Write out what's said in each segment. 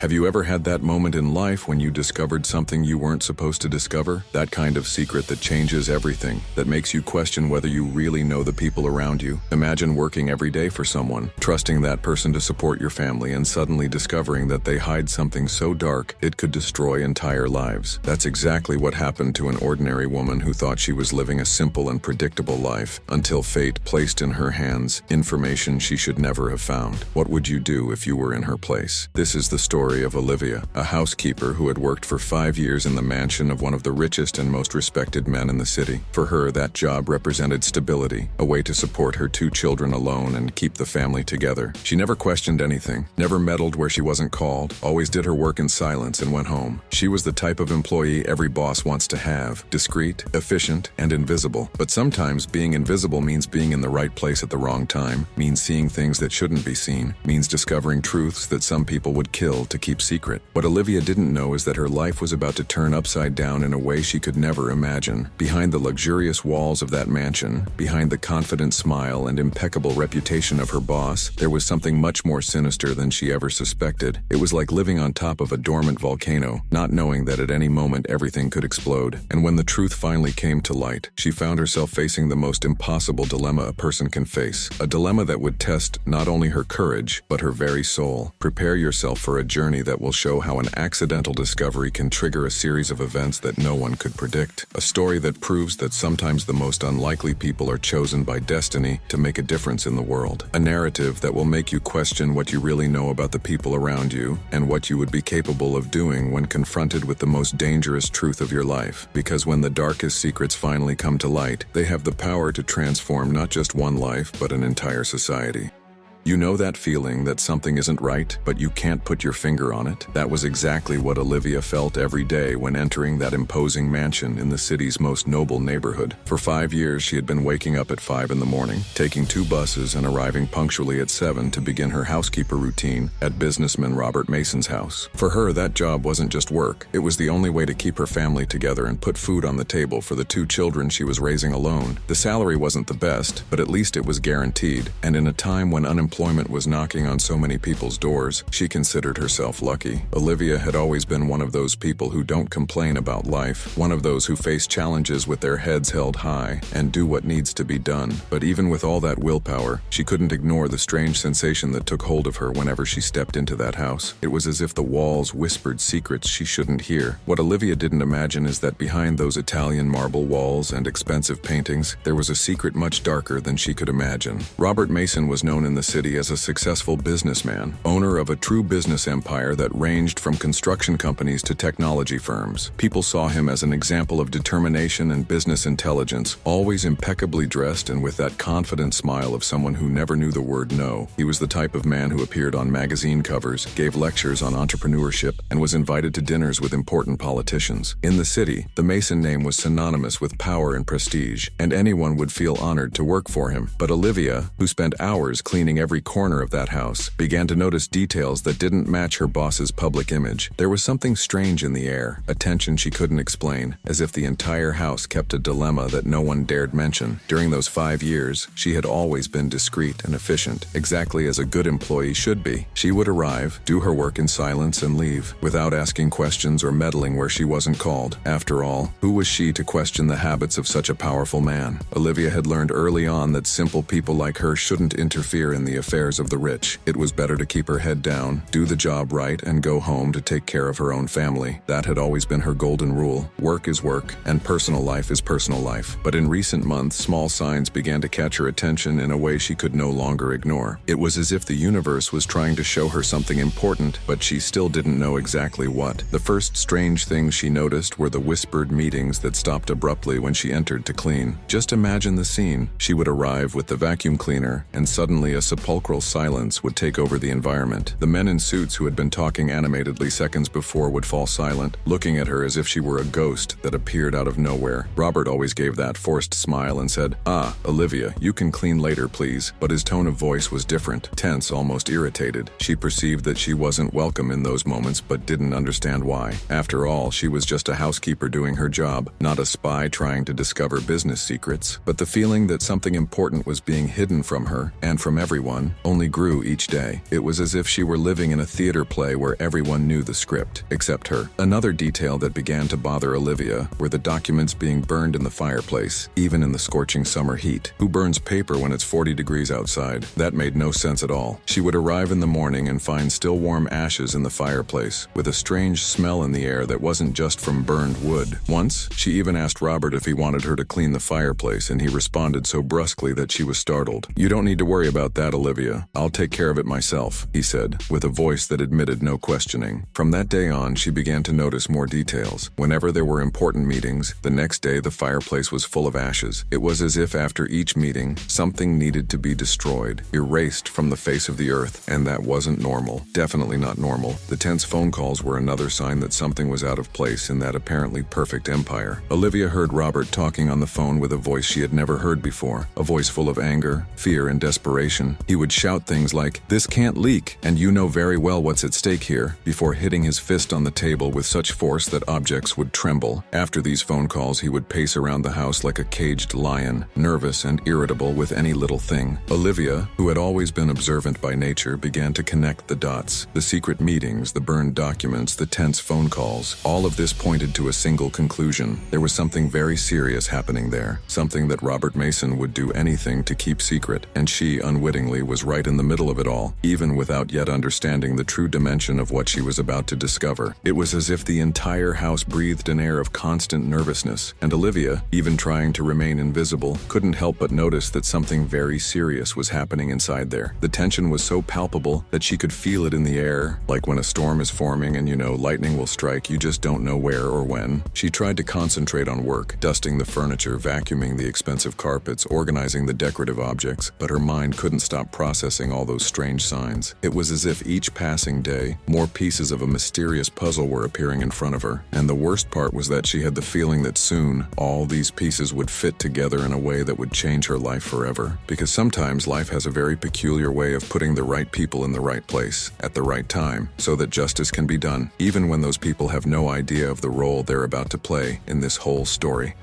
Have you ever had that moment in life when you discovered something you weren't supposed to discover? That kind of secret that changes everything, that makes you question whether you really know the people around you. Imagine working every day for someone, trusting that person to support your family, and suddenly discovering that they hide something so dark it could destroy entire lives. That's exactly what happened to an ordinary woman who thought she was living a simple and predictable life, until fate placed in her hands information she should never have found. What would you do if you were in her place? This is the story of Olivia, a housekeeper who had worked for 5 years in the mansion of one of the richest and most respected men in the city. For her, that job represented stability, a way to support her 2 children alone and keep the family together. She never questioned anything, never meddled where she wasn't called, always did her work in silence and went home. She was the type of employee every boss wants to have, discreet, efficient, and invisible. But sometimes being invisible means being in the right place at the wrong time, means seeing things that shouldn't be seen, means discovering truths that some people would kill to keep secret. What Olivia didn't know is that her life was about to turn upside down in a way she could never imagine. Behind the luxurious walls of that mansion, behind the confident smile and impeccable reputation of her boss, there was something much more sinister than she ever suspected. It was like living on top of a dormant volcano, not knowing that at any moment everything could explode. And when the truth finally came to light, she found herself facing the most impossible dilemma a person can face. A dilemma that would test not only her courage, but her very soul. Prepare yourself for a journey that will show how an accidental discovery can trigger a series of events that no one could predict. A story that proves that sometimes the most unlikely people are chosen by destiny to make a difference in the world. A narrative that will make you question what you really know about the people around you and what you would be capable of doing when confronted with the most dangerous truth of your life. Because when the darkest secrets finally come to light, they have the power to transform not just one life, but an entire society. You know that feeling that something isn't right, but you can't put your finger on it? That was exactly what Olivia felt every day when entering that imposing mansion in the city's most noble neighborhood. For 5 years, she had been waking up at 5 in the morning, taking 2 buses and arriving punctually at 7 to begin her housekeeper routine at businessman Robert Mason's house. For her, that job wasn't just work. It was the only way to keep her family together and put food on the table for the 2 children she was raising alone. The salary wasn't the best, but at least it was guaranteed, and in a time when unemployment was knocking on so many people's doors, she considered herself lucky. Olivia had always been one of those people who don't complain about life, one of those who face challenges with their heads held high and do what needs to be done. But even with all that willpower, she couldn't ignore the strange sensation that took hold of her whenever she stepped into that house. It was as if the walls whispered secrets she shouldn't hear. What Olivia didn't imagine is that behind those Italian marble walls and expensive paintings, there was a secret much darker than she could imagine. Robert Mason was known in the city as a successful businessman, owner of a true business empire that ranged from construction companies to technology firms. People saw him as an example of determination and business intelligence, always impeccably dressed and with that confident smile of someone who never knew the word no. He was the type of man who appeared on magazine covers, gave lectures on entrepreneurship, and was invited to dinners with important politicians. In the city, the Mason name was synonymous with power and prestige, and anyone would feel honored to work for him. But Olivia, who spent hours cleaning every corner of that house, began to notice details that didn't match her boss's public image. There was something strange in the air, a tension she couldn't explain, as if the entire house kept a dilemma that no one dared mention. During those 5 years, she had always been discreet and efficient, exactly as a good employee should be. She would arrive, do her work in silence, and leave, without asking questions or meddling where she wasn't called. After all, who was she to question the habits of such a powerful man? Olivia had learned early on that simple people like her shouldn't interfere in the affairs of the rich. It was better to keep her head down, do the job right, and go home to take care of her own family. That had always been her golden rule. Work is work, and personal life is personal life. But in recent months, small signs began to catch her attention in a way she could no longer ignore. It was as if the universe was trying to show her something important, but she still didn't know exactly what. The first strange things she noticed were the whispered meetings that stopped abruptly when she entered to clean. Just imagine the scene. She would arrive with the vacuum cleaner, and suddenly a sepulchral silence would take over the environment. The men in suits who had been talking animatedly seconds before would fall silent, looking at her as if she were a ghost that appeared out of nowhere. Robert always gave that forced smile and said, "Ah, Olivia, you can clean later, please." But his tone of voice was different, tense, almost irritated. She perceived that she wasn't welcome in those moments, but didn't understand why. After all, she was just a housekeeper doing her job, not a spy trying to discover business secrets. But the feeling that something important was being hidden from her and from everyone on, only grew each day. It was as if she were living in a theater play where everyone knew the script, except her. Another detail that began to bother Olivia were the documents being burned in the fireplace, even in the scorching summer heat. Who burns paper when it's 40 degrees outside? That made no sense at all. She would arrive in the morning and find still warm ashes in the fireplace, with a strange smell in the air that wasn't just from burned wood. Once, she even asked Robert if he wanted her to clean the fireplace, and he responded so brusquely that she was startled. "You don't need to worry about that, Olivia. I'll take care of it myself," he said, with a voice that admitted no questioning. From that day on, she began to notice more details. Whenever there were important meetings, the next day the fireplace was full of ashes. It was as if after each meeting, something needed to be destroyed, erased from the face of the earth, and that wasn't normal. Definitely not normal. The tense phone calls were another sign that something was out of place in that apparently perfect empire. Olivia heard Robert talking on the phone with a voice she had never heard before, a voice full of anger, fear, and desperation. He would shout things like, "This can't leak, and you know very well what's at stake here," before hitting his fist on the table with such force that objects would tremble. After these phone calls, he would pace around the house like a caged lion, nervous and irritable with any little thing. Olivia, who had always been observant by nature, began to connect the dots. The secret meetings, the burned documents, the tense phone calls, all of this pointed to a single conclusion. There was something very serious happening there, something that Robert Mason would do anything to keep secret, and she, unwittingly, was right in the middle of it all, even without yet understanding the true dimension of what she was about to discover. It was as if the entire house breathed an air of constant nervousness, and Olivia, even trying to remain invisible, couldn't help but notice that something very serious was happening inside there. The tension was so palpable that she could feel it in the air, like when a storm is forming and lightning will strike, you just don't know where or when. She tried to concentrate on work, dusting the furniture, vacuuming the expensive carpets, organizing the decorative objects, but her mind couldn't stop processing all those strange signs. It was as if each passing day, more pieces of a mysterious puzzle were appearing in front of her, and the worst part was that she had the feeling that soon, all these pieces would fit together in a way that would change her life forever. Because sometimes life has a very peculiar way of putting the right people in the right place, at the right time, so that justice can be done, even when those people have no idea of the role they're about to play in this whole story.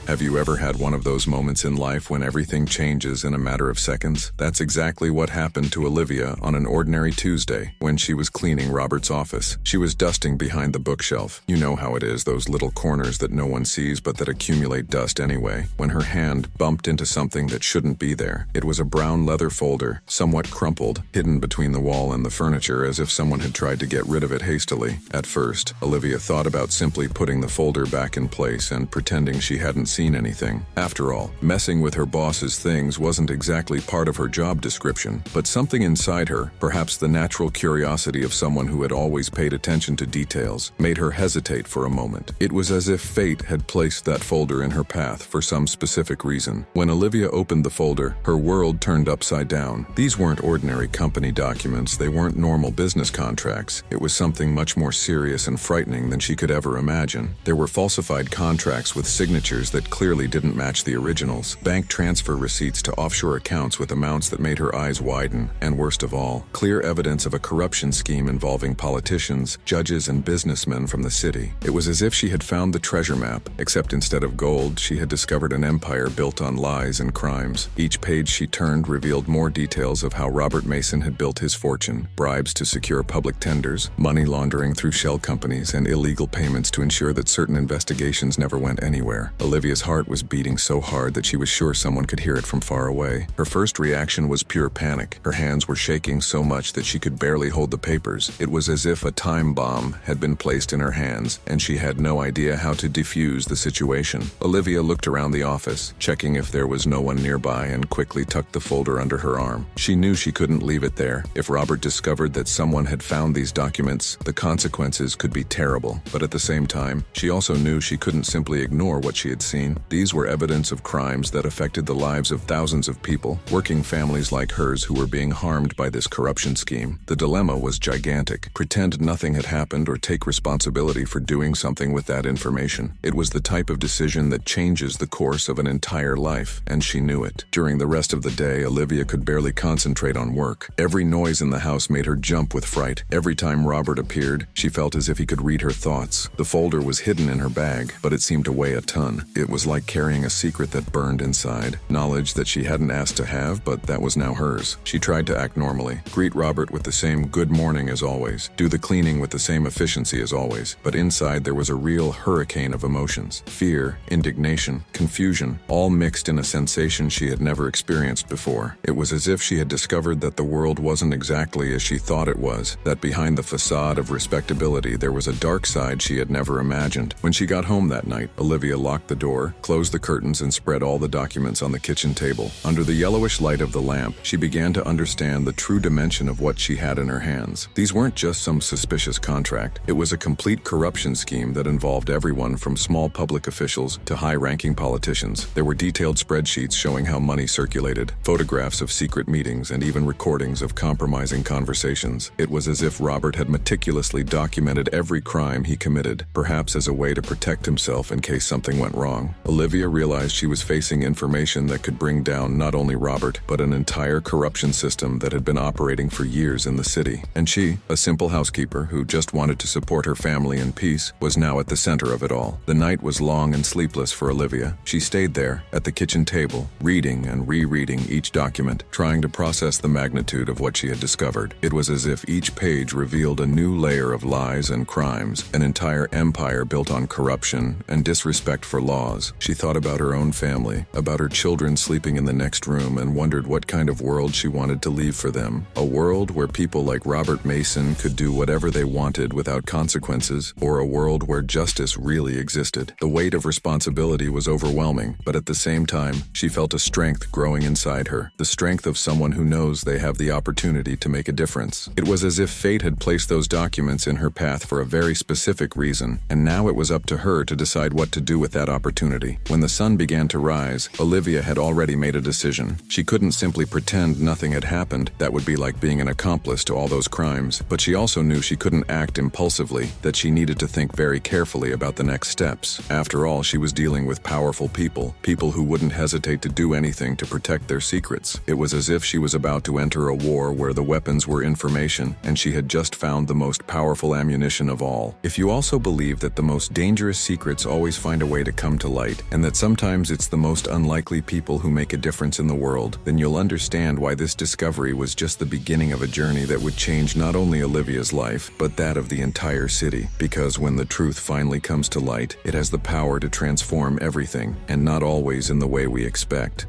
Have you ever had one of those moments in life when everything changes in a matter of seconds? That's exactly what happened to Olivia on an ordinary Tuesday when she was cleaning Robert's office. She was dusting behind the bookshelf. You know how it is, those little corners that no one sees but that accumulate dust anyway, when her hand bumped into something that shouldn't be there. It was a brown leather folder, somewhat crumpled, hidden between the wall and the furniture as if someone had tried to get rid of it hastily. At first, Olivia thought about simply putting the folder back in place and pretending she hadn't seen anything. After all, messing with her boss's things wasn't exactly part of her job description, but something inside her, perhaps the natural curiosity of someone who had always paid attention to details, made her hesitate for a moment. It was as if fate had placed that folder in her path for some specific reason. When Olivia opened the folder, her world turned upside down. These weren't ordinary company documents, they weren't normal business contracts. It was something much more serious and frightening than she could ever imagine. There were falsified contracts with signatures that clearly didn't match the originals, bank transfer receipts to offshore accounts with amounts that made her eyes widen, and worst of all, clear evidence of a corruption scheme involving politicians, judges, and businessmen from the city. It was as if she had found the treasure map, except instead of gold, she had discovered an empire built on lies and crimes. Each page she turned revealed more details of how Robert Mason had built his fortune: bribes to secure public tenders, money laundering through shell companies, and illegal payments to ensure that certain investigations never went anywhere. Olivia's heart was beating so hard that she was sure someone could hear it from far away. Her first reaction was pure panic. Her hands were shaking so much that she could barely hold the papers. It was as if a time bomb had been placed in her hands, and she had no idea how to defuse the situation. Olivia looked around the office, checking if there was no one nearby, and quickly tucked the folder under her arm. She knew she couldn't leave it there. If Robert discovered that someone had found these documents, the consequences could be terrible. But at the same time, she also knew she couldn't simply ignore what she had seen. These were evidence of crimes that affected the lives of thousands of people, working families like hers who were being harmed by this corruption scheme. The dilemma was gigantic. Pretend nothing had happened or take responsibility for doing something with that information. It was the type of decision that changes the course of an entire life, and she knew it. During the rest of the day, Olivia could barely concentrate on work. Every noise in the house made her jump with fright. Every time Robert appeared, she felt as if he could read her thoughts. The folder was hidden in her bag, but it seemed to weigh a ton. It was was like carrying a secret that burned inside, knowledge that she hadn't asked to have, but that was now hers. She tried to act normally, greet Robert with the same good morning as always, do the cleaning with the same efficiency as always, but inside there was a real hurricane of emotions. Fear, indignation, confusion, all mixed in a sensation she had never experienced before. It was as if she had discovered that the world wasn't exactly as she thought it was, that behind the facade of respectability there was a dark side she had never imagined. When she got home that night, Olivia locked the door, closed the curtains, and spread all the documents on the kitchen table. Under the yellowish light of the lamp, she began to understand the true dimension of what she had in her hands. These weren't just some suspicious contract. It was a complete corruption scheme that involved everyone from small public officials to high-ranking politicians. There were detailed spreadsheets showing how money circulated, photographs of secret meetings, and even recordings of compromising conversations. It was as if Robert had meticulously documented every crime he committed, perhaps as a way to protect himself in case something went wrong. Olivia realized she was facing information that could bring down not only Robert, but an entire corruption system that had been operating for years in the city. And she, a simple housekeeper who just wanted to support her family in peace, was now at the center of it all. The night was long and sleepless for Olivia. She stayed there, at the kitchen table, reading and rereading each document, trying to process the magnitude of what she had discovered. It was as if each page revealed a new layer of lies and crimes, an entire empire built on corruption and disrespect for laws. She thought about her own family, about her children sleeping in the next room, and wondered what kind of world she wanted to leave for them. A world where people like Robert Mason could do whatever they wanted without consequences, or a world where justice really existed. The weight of responsibility was overwhelming, but at the same time, she felt a strength growing inside her, the strength of someone who knows they have the opportunity to make a difference. It was as if fate had placed those documents in her path for a very specific reason, and now it was up to her to decide what to do with that opportunity. When the sun began to rise, Olivia had already made a decision. She couldn't simply pretend nothing had happened. That would be like being an accomplice to all those crimes. But she also knew she couldn't act impulsively, that she needed to think very carefully about the next steps. After all, she was dealing with powerful people who wouldn't hesitate to do anything to protect their secrets. It was as if she was about to enter a war where the weapons were information, and she had just found the most powerful ammunition of all. If you also believe that the most dangerous secrets always find a way to come to light, and that sometimes it's the most unlikely people who make a difference in the world, then you'll understand why this discovery was just the beginning of a journey that would change not only Olivia's life, but that of the entire city. Because when the truth finally comes to light, it has the power to transform everything, and not always in the way we expect.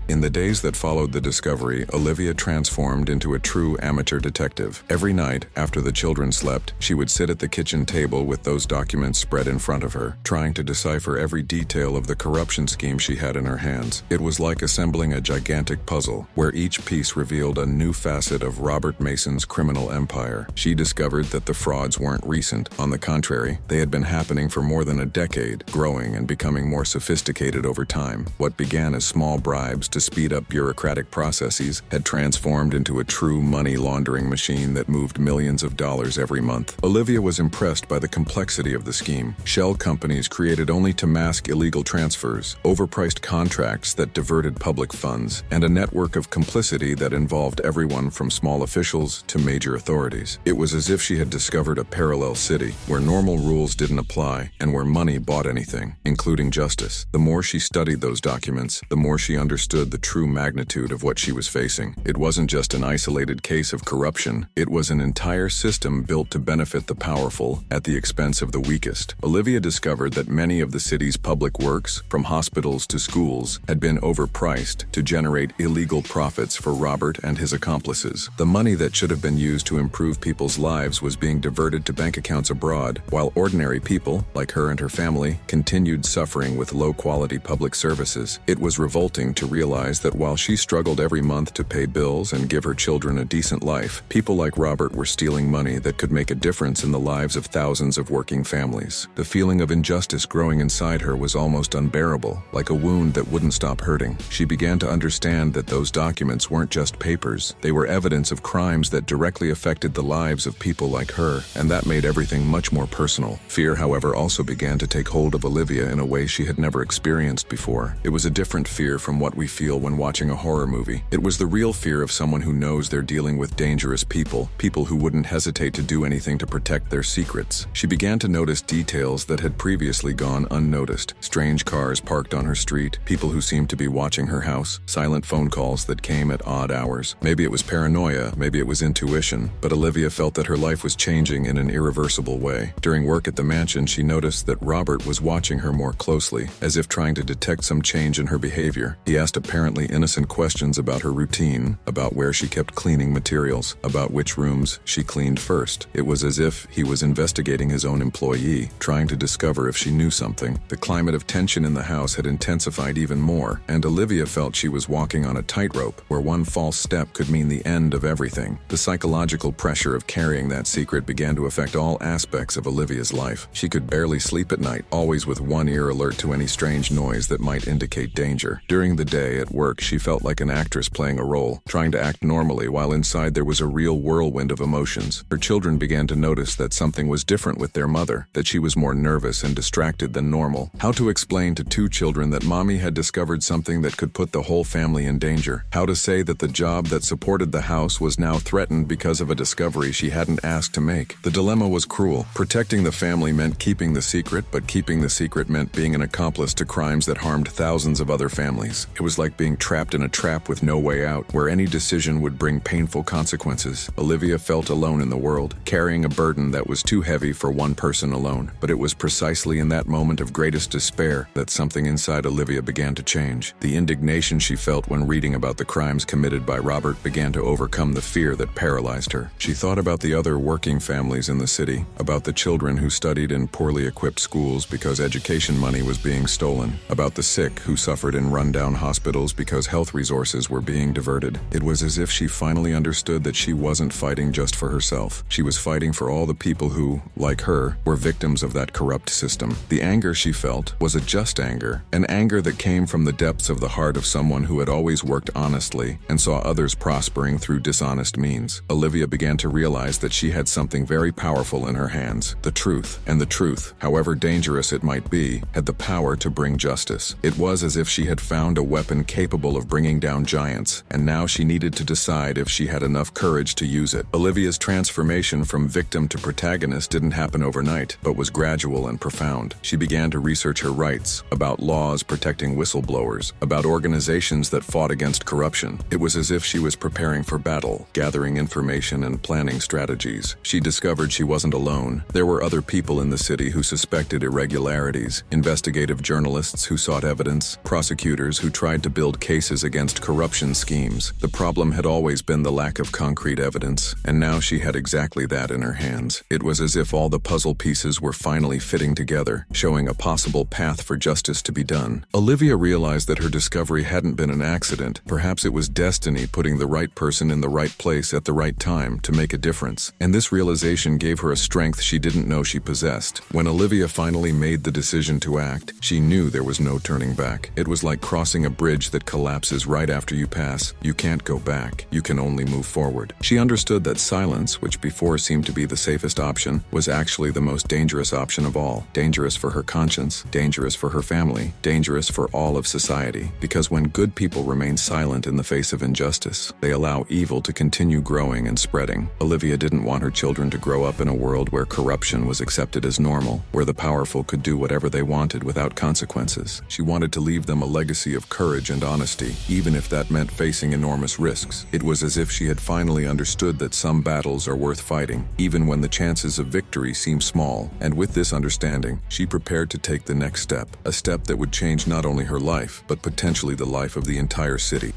In the days that followed the discovery, Olivia transformed into a true amateur detective. Every night, after the children slept, she would sit at the kitchen table with those documents spread in front of her, trying to decipher every detail of the corruption scheme she had in her hands. It was like assembling a gigantic puzzle, where each piece revealed a new facet of Robert Mason's criminal empire. She discovered that the frauds weren't recent. On the contrary, they had been happening for more than a decade, growing and becoming more sophisticated over time. What began as small bribes to speed up bureaucratic processes had transformed into a true money laundering machine that moved millions of dollars every month. Olivia was impressed by the complexity of the scheme. Shell companies created only to mask illegal transfers, overpriced contracts that diverted public funds, and a network of complicity that involved everyone from small officials to major authorities. It was as if she had discovered a parallel city where normal rules didn't apply and where money bought anything, including justice. The more she studied those documents, the more she understood the true magnitude of what she was facing. It wasn't just an isolated case of corruption. It was an entire system built to benefit the powerful at the expense of the weakest. Olivia discovered that many of the city's public works, from hospitals to schools, had been overpriced to generate illegal profits for Robert and his accomplices. The money that should have been used to improve people's lives was being diverted to bank accounts abroad, while ordinary people, like her and her family, continued suffering with low-quality public services. It was revolting to realize that while she struggled every month to pay bills and give her children a decent life, people like Robert were stealing money that could make a difference in the lives of thousands of working families. The feeling of injustice growing inside her was almost unbearable, like a wound that wouldn't stop hurting. She began to understand that those documents weren't just papers. They were evidence of crimes that directly affected the lives of people like her, and that made everything much more personal. Fear, however, also began to take hold of Olivia in a way she had never experienced before. It was a different fear from what we feel feel when watching a horror movie. It was the real fear of someone who knows they're dealing with dangerous people who wouldn't hesitate to do anything to protect their secrets. She began to notice details that had previously gone unnoticed. Strange cars parked on her street, people who seemed to be watching her house, silent phone calls that came at odd hours. Maybe it was paranoia, maybe it was intuition, but Olivia felt that her life was changing in an irreversible way. During work at the mansion, she noticed that Robert was watching her more closely, as if trying to detect some change in her behavior. He asked apparently innocent questions about her routine, about where she kept cleaning materials, about which rooms she cleaned first. It was as if he was investigating his own employee, trying to discover if she knew something. The climate of tension in the house had intensified even more, and Olivia felt she was walking on a tightrope, where one false step could mean the end of everything. The psychological pressure of carrying that secret began to affect all aspects of Olivia's life. She could barely sleep at night, always with one ear alert to any strange noise that might indicate danger. During the day at work, she felt like an actress playing a role, trying to act normally while inside there was a real whirlwind of emotions. Her children began to notice that something was different with their mother, that she was more nervous and distracted than normal. How to explain to two children that mommy had discovered something that could put the whole family in danger? How to say that the job that supported the house was now threatened because of a discovery she hadn't asked to make? The dilemma was cruel. Protecting the family meant keeping the secret, but keeping the secret meant being an accomplice to crimes that harmed thousands of other families. It was like being trapped in a trap with no way out, where any decision would bring painful consequences. Olivia felt alone in the world, carrying a burden that was too heavy for one person alone. But it was precisely in that moment of greatest despair that something inside Olivia began to change. The indignation she felt when reading about the crimes committed by Robert began to overcome the fear that paralyzed her. She thought about the other working families in the city, about the children who studied in poorly equipped schools because education money was being stolen, about the sick who suffered in rundown hospitals because health resources were being diverted. It was as if she finally understood that she wasn't fighting just for herself. She was fighting for all the people who, like her, were victims of that corrupt system. The anger she felt was a just anger, an anger that came from the depths of the heart of someone who had always worked honestly and saw others prospering through dishonest means. Olivia began to realize that she had something very powerful in her hands, the truth, and the truth, however dangerous it might be, had the power to bring justice. It was as if she had found a weapon capable of bringing down giants, and now she needed to decide if she had enough courage to use it. Olivia's transformation from victim to protagonist didn't happen overnight, but was gradual and profound. She began to research her rights, about laws protecting whistleblowers, about organizations that fought against corruption. It was as if she was preparing for battle, gathering information and planning strategies. She discovered she wasn't alone. There were other people in the city who suspected irregularities, investigative journalists who sought evidence, prosecutors who tried to build cases against corruption schemes. The problem had always been the lack of concrete evidence, and now she had exactly that in her hands. It was as if all the puzzle pieces were finally fitting together, showing a possible path for justice to be done. Olivia realized that her discovery hadn't been an accident. Perhaps it was destiny putting the right person in the right place at the right time to make a difference. And this realization gave her a strength she didn't know she possessed. When Olivia finally made the decision to act, she knew there was no turning back. It was like crossing a bridge that collapses right after you pass. You can't go back. You can only move forward. She understood that silence, which before seemed to be the safest option, was actually the most dangerous option of all. Dangerous for her conscience, dangerous for her family, dangerous for all of society. Because when good people remain silent in the face of injustice, they allow evil to continue growing and spreading. Olivia didn't want her children to grow up in a world where corruption was accepted as normal, where the powerful could do whatever they wanted without consequences. She wanted to leave them a legacy of courage and honesty, even if that meant facing enormous risks. It was as if she had finally understood that some battles are worth fighting, even when the chances of victory seem small. And with this understanding, she prepared to take the next step, a step that would change not only her life, but potentially the life of the entire city.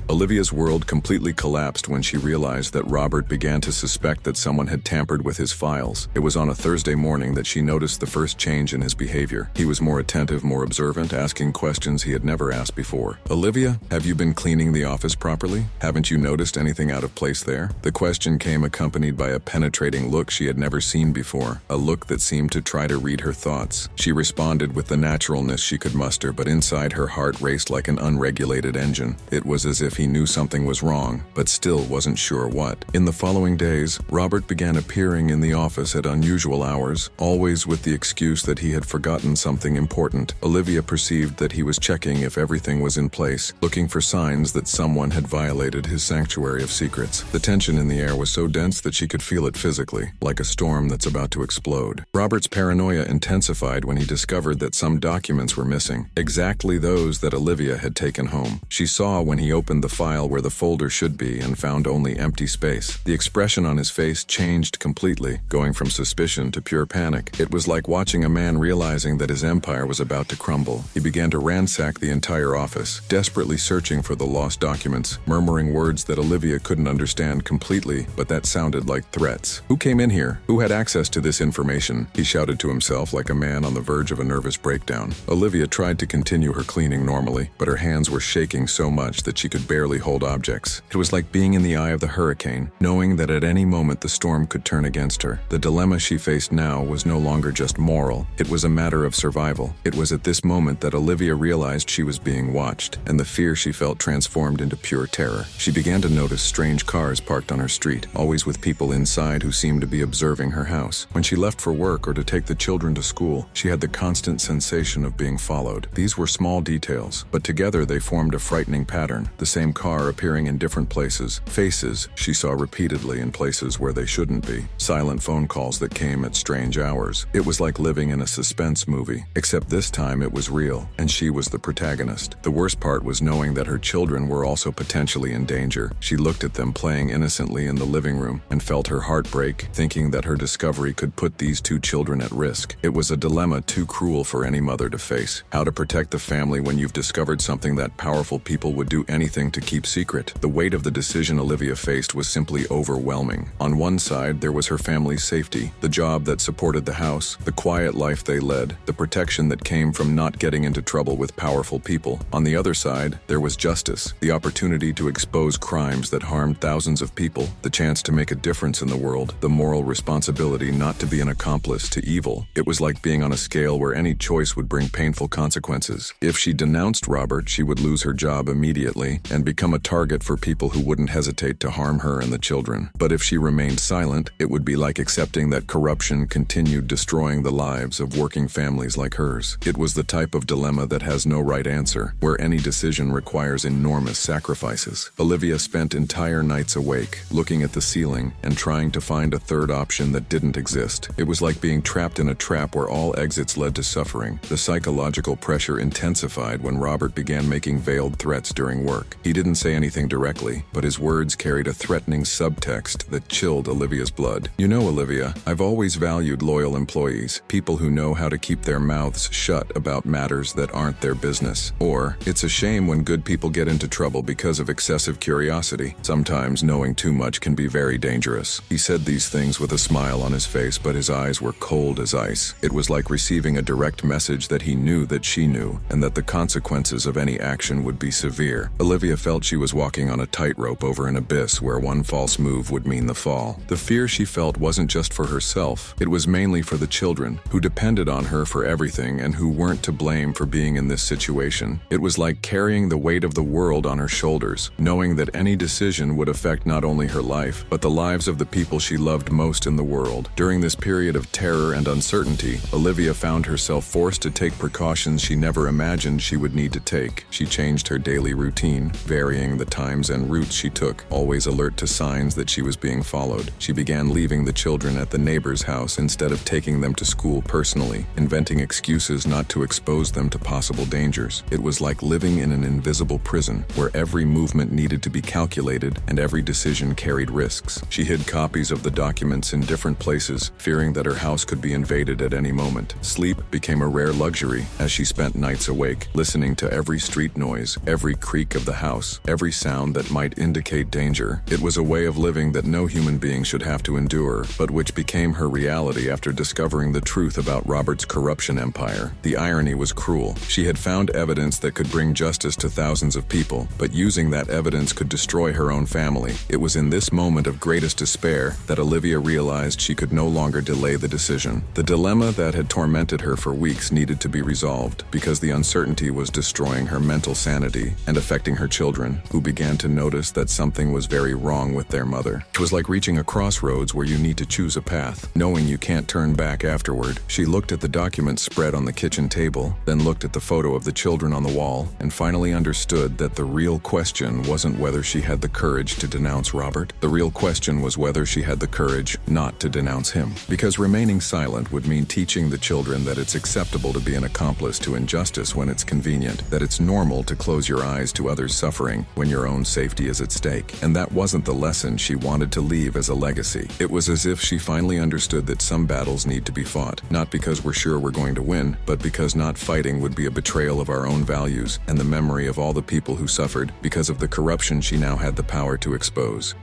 Olivia's world completely collapsed when she realized that Robert began to suspect that someone had tampered with his files. It was on a Thursday morning that she noticed the first change in his behavior. He was more attentive, more observant, asking questions he had never asked before. "Olivia, have you been cleaning the office properly? Haven't you noticed anything out of place there?" The question came accompanied by a penetrating look she had never seen before, a look that seemed to try to read her thoughts. She responded with the naturalness she could muster, but inside her heart raced like an unregulated engine. It was as if himself he knew something was wrong, but still wasn't sure what. In the following days, Robert began appearing in the office at unusual hours, always with the excuse that he had forgotten something important. Olivia perceived that he was checking if everything was in place, looking for signs that someone had violated his sanctuary of secrets. The tension in the air was so dense that she could feel it physically, like a storm that's about to explode. Robert's paranoia intensified when he discovered that some documents were missing, exactly those that Olivia had taken home. She saw when he opened the file where the folder should be and found only empty space. The expression on his face changed completely, going from suspicion to pure panic. It was like watching a man realizing that his empire was about to crumble. He began to ransack the entire office, desperately searching for the lost documents, murmuring words that Olivia couldn't understand completely, but that sounded like threats. "Who came in here? Who had access to this information?" he shouted to himself like a man on the verge of a nervous breakdown. Olivia tried to continue her cleaning normally, but her hands were shaking so much that she could barely hold objects. It was like being in the eye of the hurricane, knowing that at any moment the storm could turn against her. The dilemma she faced now was no longer just moral, it was a matter of survival. It was at this moment that Olivia realized she was being watched, and the fear she felt transformed into pure terror. She began to notice strange cars parked on her street, always with people inside who seemed to be observing her house. When she left for work or to take the children to school, she had the constant sensation of being followed. These were small details, but together they formed a frightening pattern. The same car appearing in different places, faces she saw repeatedly in places where they shouldn't be, silent phone calls that came at strange hours. It was like living in a suspense movie, except this time it was real, and she was the protagonist. The worst part was knowing that her children were also potentially in danger. She looked at them playing innocently in the living room and felt her heart break, thinking that her discovery could put these two children at risk. It was a dilemma too cruel for any mother to face. How to protect the family when you've discovered something that powerful people would do anything to keep secret. The weight of the decision Olivia faced was simply overwhelming. On one side, there was her family's safety, the job that supported the house, the quiet life they led, the protection that came from not getting into trouble with powerful people. On the other side, there was justice, the opportunity to expose crimes that harmed thousands of people, the chance to make a difference in the world, the moral responsibility not to be an accomplice to evil. It was like being on a scale where any choice would bring painful consequences. If she denounced Robert, she would lose her job immediately and become a target for people who wouldn't hesitate to harm her and the children. But if she remained silent, it would be like accepting that corruption continued destroying the lives of working families like hers. It was the type of dilemma that has no right answer, where any decision requires enormous sacrifices. Olivia spent entire nights awake, looking at the ceiling and trying to find a third option that didn't exist. It was like being trapped in a trap where all exits led to suffering. The psychological pressure intensified when Robert began making veiled threats during work. He didn't say anything directly, but his words carried a threatening subtext that chilled Olivia's blood. "You know, Olivia, I've always valued loyal employees, people who know how to keep their mouths shut about matters that aren't their business. Or, it's a shame when good people get into trouble because of excessive curiosity. Sometimes knowing too much can be very dangerous." He said these things with a smile on his face, but his eyes were cold as ice. It was like receiving a direct message that he knew that she knew, and that the consequences of any action would be severe. Olivia felt she was walking on a tightrope over an abyss where one false move would mean the fall. The fear she felt wasn't just for herself, it was mainly for the children, who depended on her for everything and who weren't to blame for being in this situation. It was like carrying the weight of the world on her shoulders, knowing that any decision would affect not only her life, but the lives of the people she loved most in the world. During this period of terror and uncertainty, Olivia found herself forced to take precautions she never imagined she would need to take. She changed her daily routine, varying the times and routes she took, always alert to signs that she was being followed. She began leaving the children at the neighbor's house instead of taking them to school personally, inventing excuses not to expose them to possible dangers. It was like living in an invisible prison, where every movement needed to be calculated and every decision carried risks. She hid copies of the documents in different places, fearing that her house could be invaded at any moment. Sleep became a rare luxury as she spent nights awake, listening to every street noise, every creak of the house, every sound that might indicate danger. It was a way of living that no human being should have to endure, but which became her reality after discovering the truth about Robert's corruption empire. The irony was cruel. She had found evidence that could bring justice to thousands of people, but using that evidence could destroy her own family. It was in this moment of greatest despair that Olivia realized she could no longer delay the decision. The dilemma that had tormented her for weeks needed to be resolved, because the uncertainty was destroying her mental sanity and affecting her children. children, who began to notice that something was very wrong with their mother. It was like reaching a crossroads where you need to choose a path, knowing you can't turn back afterward. She looked at the documents spread on the kitchen table, then looked at the photo of the children on the wall, and finally understood that the real question wasn't whether she had the courage to denounce Robert. The real question was whether she had the courage not to denounce him. Because remaining silent would mean teaching the children that it's acceptable to be an accomplice to injustice when it's convenient, that it's normal to close your eyes to others' suffering when your own safety is at stake. And that wasn't the lesson she wanted to leave as a legacy. It was as if she finally understood that some battles need to be fought, not because we're sure we're going to win, but because not fighting would be a betrayal of our own values and the memory of all the people who suffered because of the corruption she now had the power to expose.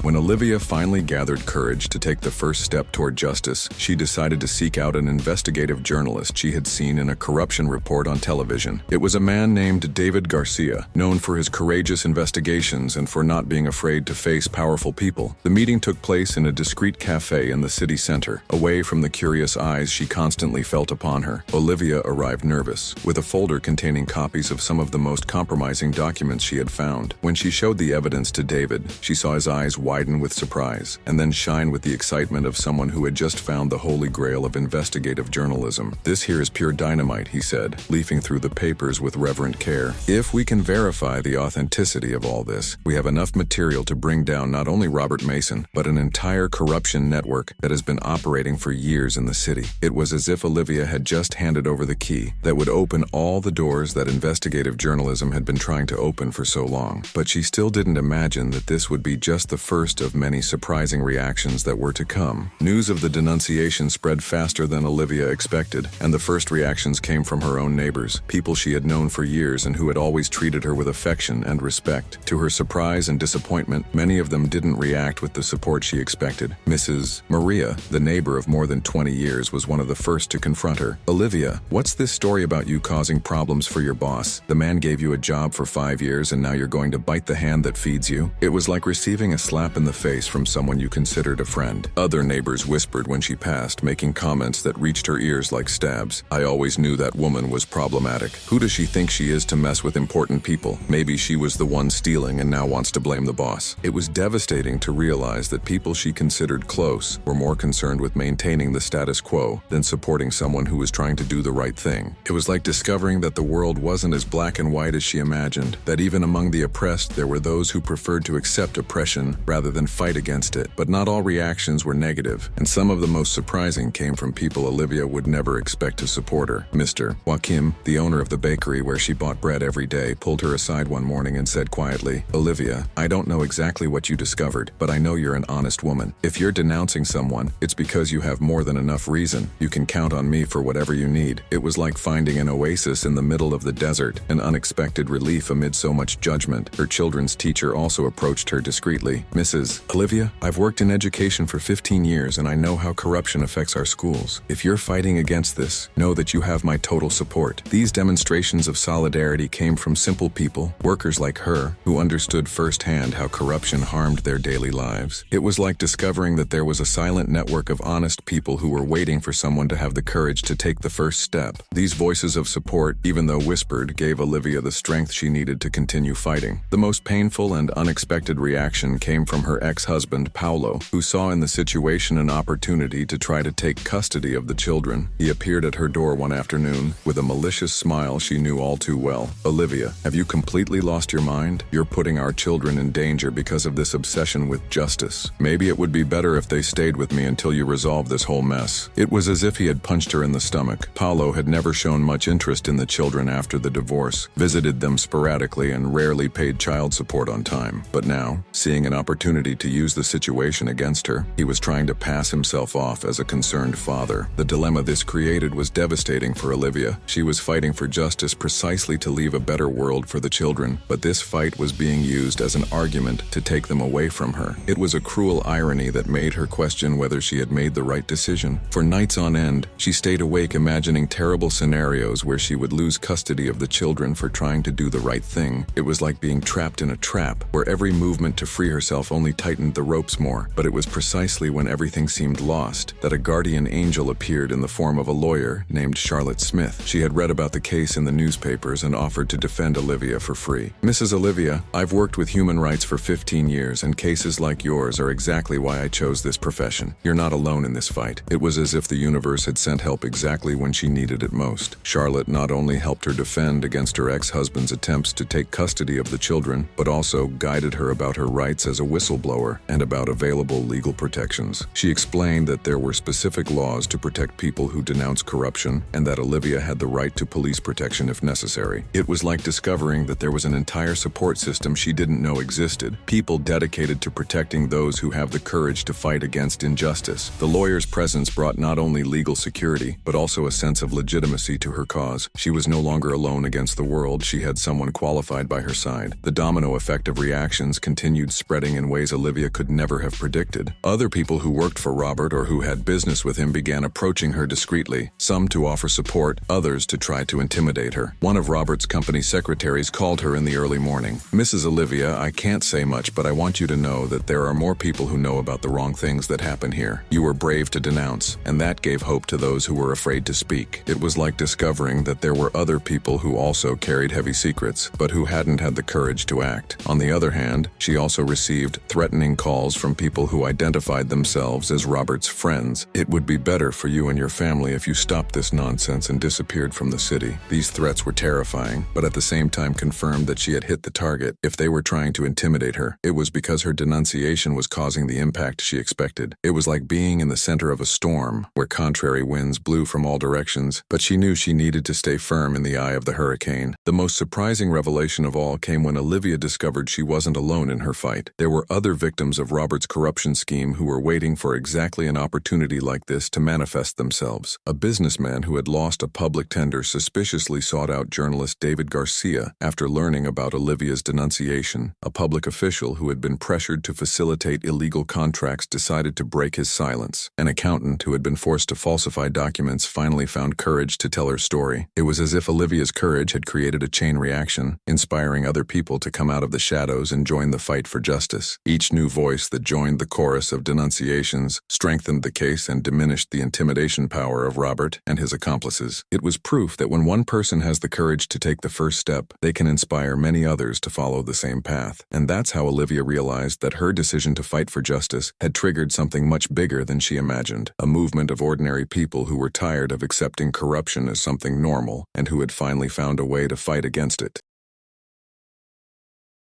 When Olivia finally gathered courage to take the first step toward justice, she decided to seek out an investigative journalist she had seen in a corruption report on television. It was a man named David Garcia, known for his courageous investigations and for not being afraid to face powerful people. The meeting took place in a discreet cafe in the city center, away from the curious eyes she constantly felt upon her. Olivia arrived nervous, with a folder containing copies of some of the most compromising documents she had found. When she showed the evidence to David, she saw his eyes widen with surprise, and then shine with the excitement of someone who had just found the holy grail of investigative journalism. "This here is pure dynamite," he said, leafing through the papers with reverent care. "If we can verify the authenticity of all this, we have enough material to bring down not only Robert Mason, but an entire corruption network that has been operating for years in the city." It was as if Olivia had just handed over the key that would open all the doors that investigative journalism had been trying to open for so long. But she still didn't imagine that this would be just the first of many surprising reactions that were to come. News of the denunciation spread faster than Olivia expected, and the first reactions came from her own neighbors, people she had known for years and who had always treated her with affection and respect. To her surprise and disappointment, many of them didn't react with the support she expected. Mrs. Maria, the neighbor of more than 20 years, was one of the first to confront her. "Olivia, what's this story about you causing problems for your boss? The man gave you a job for 5 years and now you're going to bite the hand that feeds you?" It was like receiving a slap in the face from someone you considered a friend. Other neighbors whispered when she passed, making comments that reached her ears like stabs. "I always knew that woman was problematic. Who does she think she is to mess with important people? Maybe she was the one stealing and now wants to blame the boss." It was devastating to realize that people she considered close were more concerned with maintaining the status quo than supporting someone who was trying to do the right thing. It was like discovering that the world wasn't as black and white as she imagined, that even among the oppressed there were those who preferred to accept oppression rather than fight against it. But not all reactions were negative, and some of the most surprising came from people Olivia would never expect to support her. Mr. Joaquim, the owner of the bakery where she bought bread every day, pulled her aside one morning and said quietly, "Olivia, I don't know exactly what you discovered, but I know you're an honest woman. If you're denouncing someone, it's because you have more than enough reason. You can count on me for whatever you need." It was like finding an oasis in the middle of the desert, an unexpected relief amid so much judgment. Her children's teacher also approached her discreetly. "Mrs. Olivia, I've worked in education for 15 years and I know how corruption affects our schools. If you're fighting against this, know that you have my total support." These demonstrations of solidarity came from simple people, workers like her, who understood firsthand how corruption harmed their daily lives. It was like discovering that there was a silent network of honest people who were waiting for someone to have the courage to take the first step. These voices of support, even though whispered, gave Olivia the strength she needed to continue fighting. The most painful and unexpected reaction came from her ex-husband, Paulo, who saw in the situation an opportunity to try to take custody of the children. He appeared at her door one afternoon with a malicious smile she knew all too well. "Olivia, have you completely lost your mind? You're putting our children in danger because of this obsession with justice. Maybe it would be better if they stayed with me until you resolve this whole mess." It was as if he had punched her in the stomach. Paulo had never shown much interest in the children after the divorce, visited them sporadically and rarely paid child support on time. But now, seeing an opportunity to use the situation against her, he was trying to pass himself off as a concerned father. The dilemma this created was devastating for Olivia. She was fighting for justice precisely to leave a better world for the children, but this fight was being used as an argument to take them away from her. It was a cruel irony that made her question whether she had made the right decision. For nights on end, she stayed awake imagining terrible scenarios where she would lose custody of the children for trying to do the right thing. It was like being trapped in a trap, where every movement to free herself only tightened the ropes more, but it was precisely when everything seemed lost that a guardian angel appeared in the form of a lawyer named Charlotte Smith. She had read about the case in the newspapers and offered to defend Olivia for free. "Mrs. Olivia, I've worked with human rights for 15 years, and cases like yours are exactly why I chose this profession. You're not alone in this fight." It was as if the universe had sent help exactly when she needed it most. Charlotte not only helped her defend against her ex-husband's attempts to take custody of the children, but also guided her about her rights as a whistleblower and about available legal protections. She explained that there were specific laws to protect people who denounce corruption, and that Olivia had the right to police protection if necessary. It was like discovering that there was an entire support system she didn't know existed, people dedicated to protecting those who have the courage to fight against injustice. The lawyer's presence brought not only legal security, but also a sense of legitimacy to her cause. She was no longer alone against the world, she had someone qualified by her side. The domino effect of reactions continued spreading in ways Olivia could never have predicted. Other people who worked for Robert or who had business with him began approaching her discreetly, some to offer support, others to try to intimidate her. One of Robert's company secretaries called her in the early morning. "Mrs. Olivia, I can't say much, but I want you to know that there are more people who know about the wrong things that happen here. You were brave to denounce, and that gave hope to those who were afraid to speak." It was like discovering that there were other people who also carried heavy secrets, but who hadn't had the courage to act. On the other hand, she also received threatening calls from people who identified themselves as Robert's friends. "It would be better for you and your family if you stopped this nonsense and disappeared from the city." These threats were terrifying, but at the same time confirmed that she had hit the target. If they were trying to intimidate her, it was because her denunciation was causing the impact she expected. It was like being in the center of a storm, where contrary winds blew from all directions, but she knew she needed to stay firm in the eye of the hurricane. The most surprising revelation of all came when Olivia discovered she wasn't alone in her fight. There were other victims of Robert's corruption scheme who were waiting for exactly an opportunity like this to manifest themselves. A businessman who had lost a public tender suspiciously sought out journalist David Garcia after learning about Olivia's denunciation. A public official who had been pressured to facilitate illegal contracts decided to break his silence. An accountant who had been forced to falsify documents finally found courage to tell her story. It was as if Olivia's courage had created a chain reaction, inspiring other people to come out of the shadows and join the fight for justice. Each new voice that joined the chorus of denunciations strengthened the case and diminished the intimidation power of Robert and his accomplices. It was proof that when one person has the courage to take the first step, they can inspire many others to follow the same path. And that's how Olivia realized that her decision to fight for justice had triggered something much bigger than she imagined. A movement of ordinary people who were tired of accepting corruption as something normal and who had finally found a way to fight against it.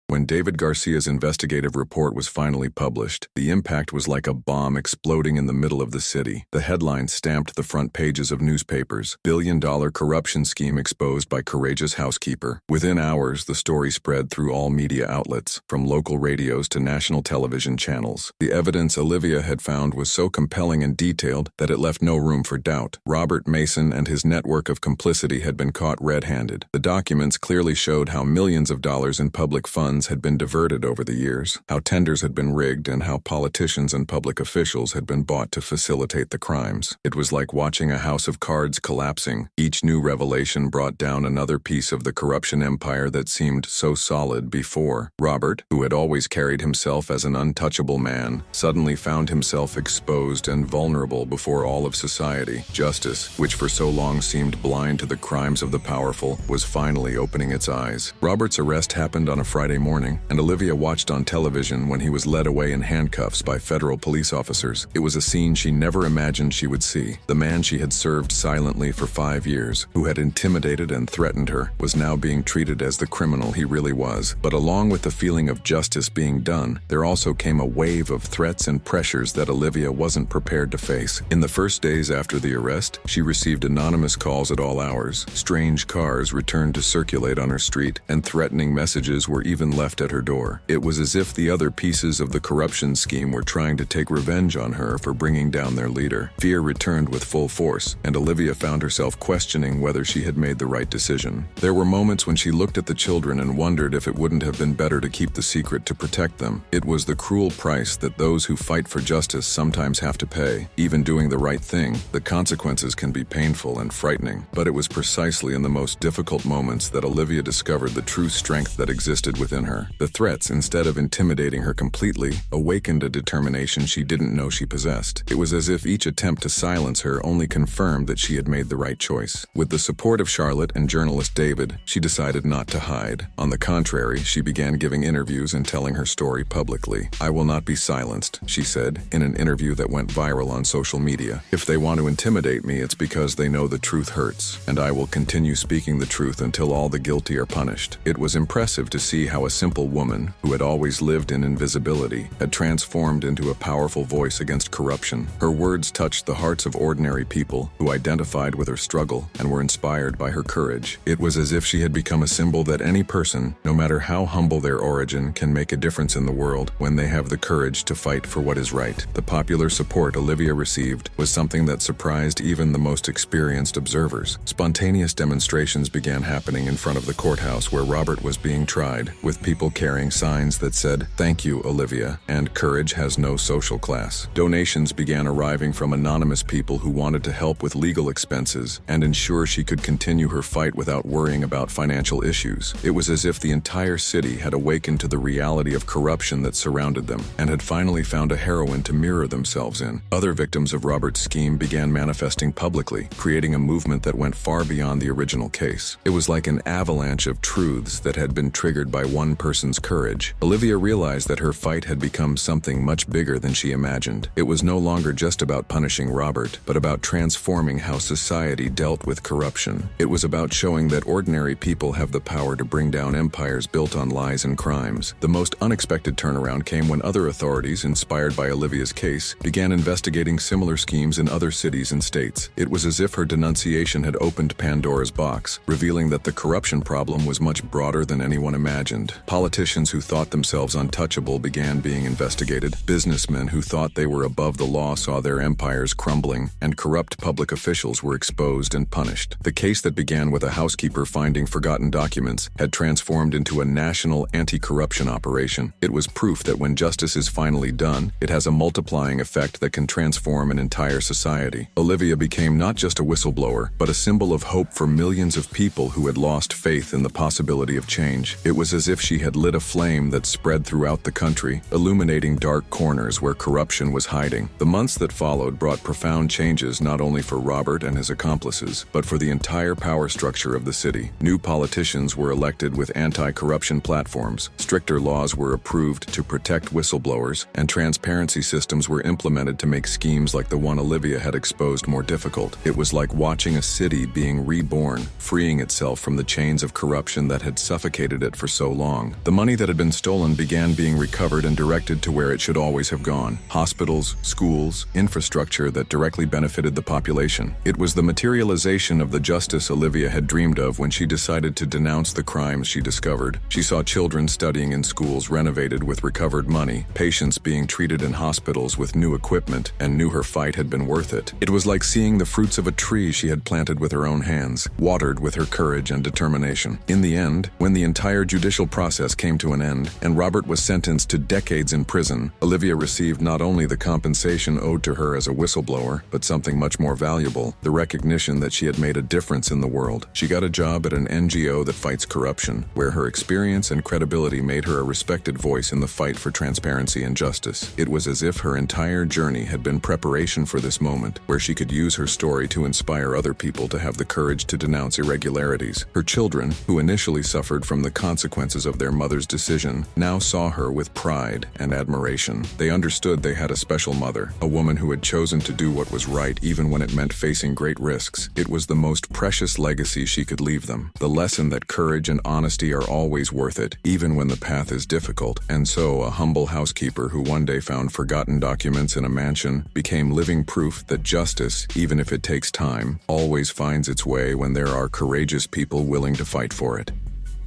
When David Garcia's investigative report was finally published, the impact was like a bomb exploding in the middle of the city. The headlines stamped the front pages of newspapers. "Billion-dollar corruption scheme exposed by courageous housekeeper." Within hours, the story spread through all media outlets, from local radios to national television channels. The evidence Olivia had found was so compelling and detailed that it left no room for doubt. Robert Mason and his network of complicity had been caught red-handed. The documents clearly showed how millions of dollars in public funds had been diverted over the years, how tenders had been rigged, and how politicians and public officials had been bought to facilitate the crimes. It was like watching a house of cards collapsing. Each new revelation brought down another piece of the corruption empire that seemed so solid before. Robert, who had always carried himself as an untouchable man, suddenly found himself exposed and vulnerable before all of society. Justice, which for so long seemed blind to the crimes of the powerful, was finally opening its eyes. Robert's arrest happened on a Friday morning, and Olivia watched on television when he was led away in handcuffs by federal police officers. It was a scene she never imagined she would see. The man she had served silently for 5 years, who had intimidated and threatened her, was now being treated as the criminal he really was. But along with the feeling of justice being done, there also came a wave of threats and pressures that Olivia wasn't prepared to face. In the first days after the arrest, she received anonymous calls at all hours. Strange cars returned to circulate on her street, and threatening messages were even left at her door. It was as if the other pieces of the corruption scheme were trying to take revenge on her for bringing down their leader. Fear returned with full force, and Olivia found herself questioning whether she had made the right decision. There were moments when she looked at the children and wondered if it wouldn't have been better to keep the secret to protect them. It was the cruel price that those who fight for justice sometimes have to pay. Even doing the right thing, the consequences can be painful and frightening. But it was precisely in the most difficult moments that Olivia discovered the true strength that existed within her. The threats, instead of intimidating her completely, awakened a determination she didn't know she possessed. It was as if each attempt to silence her only confirmed that she had made the right choice. With the support of Charlotte and journalist David, she decided not to hide. On the contrary, she began giving interviews and telling her story publicly. "I will not be silenced," she said, in an interview that went viral on social media. "If they want to intimidate me, it's because they know the truth hurts, and I will continue speaking the truth until all the guilty are punished." It was impressive to see how a simple woman, who had always lived in invisibility, had transformed into a powerful voice against corruption. Her words touched the hearts of ordinary people who identified with her struggle and were inspired by her courage. It was as if she had become a symbol that any person, no matter how humble their origin, can make a difference in the world when they have the courage to fight for what is right. The popular support Olivia received was something that surprised even the most experienced observers. Spontaneous demonstrations began happening in front of the courthouse where Robert was being tried, with people carrying signs that said, "Thank you, Olivia," and "Courage has no social class." Donations began arriving from anonymous people who wanted to help with legal expenses and ensure she could continue her fight without worrying about financial issues. It was as if the entire city had awakened to the reality of corruption that surrounded them and had finally found a heroine to mirror themselves in. Other victims of Robert's scheme began manifesting publicly, creating a movement that went far beyond the original case. It was like an avalanche of truths that had been triggered by one person's courage. Olivia realized that her fight had become something much bigger than she imagined. It was no longer just about punishing Robert, but about transforming how society dealt with corruption. It was about showing that ordinary people have the power to bring down empires built on lies and crimes. The most unexpected turnaround came when other authorities, inspired by Olivia's case, began investigating similar schemes in other cities and states. It was as if her denunciation had opened Pandora's box, revealing that the corruption problem was much broader than anyone imagined. Politicians who thought themselves untouchable began being investigated. Businessmen who thought they were above the law saw their empires crumbling, and corrupt public officials were exposed and punished. The case that began with a housekeeper finding forgotten documents had transformed into a national anti-corruption operation. It was proof that when justice is finally done, it has a multiplying effect that can transform an entire society. Olivia became not just a whistleblower, but a symbol of hope for millions of people who had lost faith in the possibility of change. It was as if she had lit a flame that spread throughout the country, illuminating dark corners where corruption was hiding. The months that followed brought profound changes not only for Robert and his accomplices, but for the entire power structure of the city. New politicians were elected with anti-corruption platforms, stricter laws were approved to protect whistleblowers, and transparency systems were implemented to make schemes like the one Olivia had exposed more difficult. It was like watching a city being reborn, freeing itself from the chains of corruption that had suffocated it for so long. The money that had been stolen began being recovered and directed to where it should always have gone: hospitals, schools, infrastructure that directly benefited the population. It was the materialization of the justice Olivia had dreamed of when she decided to denounce the crimes she discovered. She saw children studying in schools renovated with recovered money, patients being treated in hospitals with new equipment, and knew her fight had been worth it. It was like seeing the fruits of a tree she had planted with her own hands, watered with her courage and determination. In the end, when the entire judicial process came to an end, and Robert was sentenced to decades in prison, Olivia received not only the compensation owed to her as a whistleblower, but something much more valuable: the recognition that she had made a difference in the world. She got a job at an NGO that fights corruption, where her experience and credibility made her a respected voice in the fight for transparency and justice. It was as if her entire journey had been preparation for this moment, where she could use her story to inspire other people to have the courage to denounce irregularities. Her children, who initially suffered from the consequences of their mother's decision, now saw her with pride and admiration. They understood they had a special mother, a woman who had chosen to do what was right even when it meant facing great risks. It was the most precious legacy she could leave them, the lesson that courage and honesty are always worth it, even when the path is difficult. And so, a humble housekeeper who one day found forgotten documents in a mansion became living proof that justice, even if it takes time, always finds its way when there are courageous people willing to fight for it.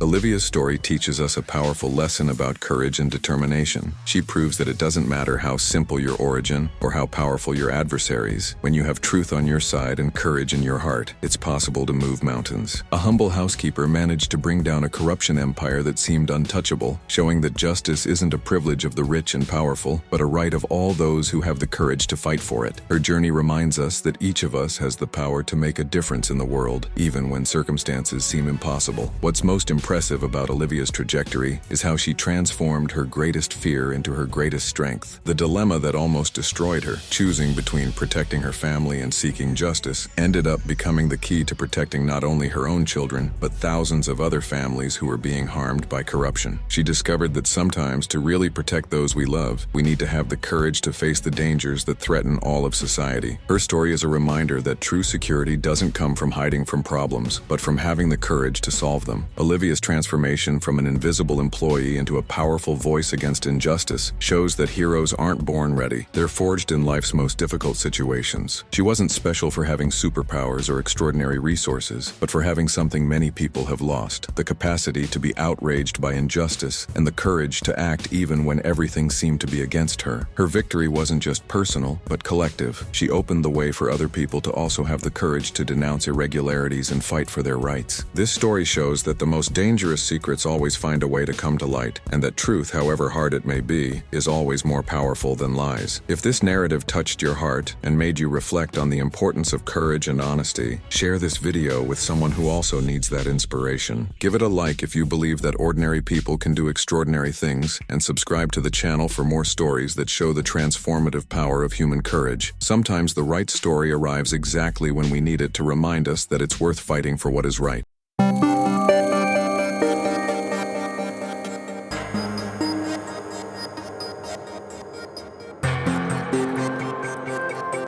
Olivia's story teaches us a powerful lesson about courage and determination. She proves that it doesn't matter how simple your origin or how powerful your adversaries. When you have truth on your side and courage in your heart, it's possible to move mountains. A humble housekeeper managed to bring down a corruption empire that seemed untouchable, showing that justice isn't a privilege of the rich and powerful, but a right of all those who have the courage to fight for it. Her journey reminds us that each of us has the power to make a difference in the world, even when circumstances seem impossible. What's most impressive impressive about Olivia's trajectory is how she transformed her greatest fear into her greatest strength. The dilemma that almost destroyed her, choosing between protecting her family and seeking justice, ended up becoming the key to protecting not only her own children, but thousands of other families who were being harmed by corruption. She discovered that sometimes, to really protect those we love, we need to have the courage to face the dangers that threaten all of society. Her story is a reminder that true security doesn't come from hiding from problems, but from having the courage to solve them. Olivia's transformation from an invisible employee into a powerful voice against injustice shows that heroes aren't born ready. They're forged in life's most difficult situations. She wasn't special for having superpowers or extraordinary resources, but for having something many people have lost: the capacity to be outraged by injustice and the courage to act even when everything seemed to be against her. Her victory wasn't just personal, but collective. She opened the way for other people to also have the courage to denounce irregularities and fight for their rights. This story shows that the most dangerous secrets always find a way to come to light, and that truth, however hard it may be, is always more powerful than lies. If this narrative touched your heart and made you reflect on the importance of courage and honesty, share this video with someone who also needs that inspiration. Give it a like if you believe that ordinary people can do extraordinary things, and subscribe to the channel for more stories that show the transformative power of human courage. Sometimes the right story arrives exactly when we need it to remind us that it's worth fighting for what is right.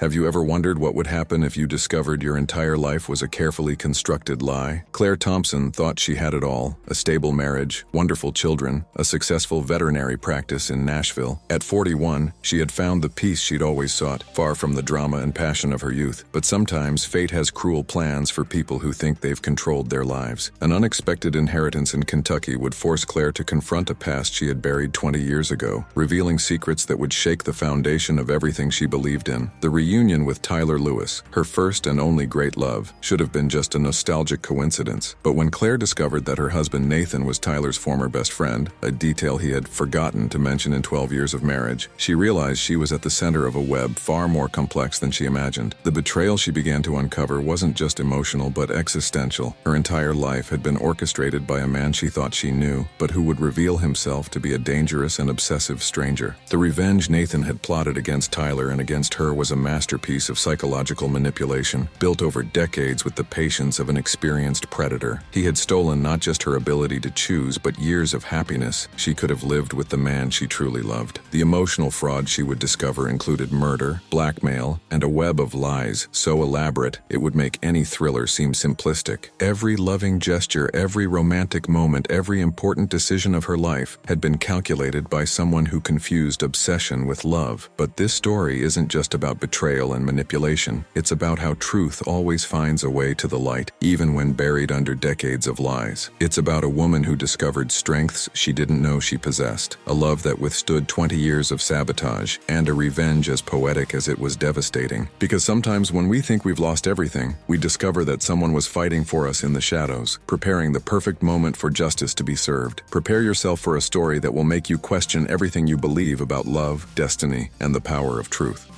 Have you ever wondered what would happen if you discovered your entire life was a carefully constructed lie? Claire Thompson thought she had it all: a stable marriage, wonderful children, a successful veterinary practice in Nashville. At 41, she had found the peace she'd always sought, far from the drama and passion of her youth. But sometimes fate has cruel plans for people who think they've controlled their lives. An unexpected inheritance in Kentucky would force Claire to confront a past she had buried 20 years ago, revealing secrets that would shake the foundation of everything she believed in. The reunion with Tyler Lewis, her first and only great love, should have been just a nostalgic coincidence. But when Claire discovered that her husband Nathan was Tyler's former best friend, a detail he had forgotten to mention in 12 years of marriage, she realized she was at the center of a web far more complex than she imagined. The betrayal she began to uncover wasn't just emotional but existential. Her entire life had been orchestrated by a man she thought she knew, but who would reveal himself to be a dangerous and obsessive stranger. The revenge Nathan had plotted against Tyler and against her was a masterpiece of psychological manipulation, built over decades with the patience of an experienced predator. He had stolen not just her ability to choose, but years of happiness she could have lived with the man she truly loved. The emotional fraud she would discover included murder, blackmail, and a web of lies so elaborate it would make any thriller seem simplistic. Every loving gesture, every romantic moment, every important decision of her life had been calculated by someone who confused obsession with love. But this story isn't just about betrayal and manipulation. It's about how truth always finds a way to the light, even when buried under decades of lies. It's about a woman who discovered strengths she didn't know she possessed, a love that withstood 20 years of sabotage, and a revenge as poetic as it was devastating. Because sometimes when we think we've lost everything, we discover that someone was fighting for us in the shadows, preparing the perfect moment for justice to be served. Prepare yourself for a story that will make you question everything you believe about love, destiny, and the power of truth.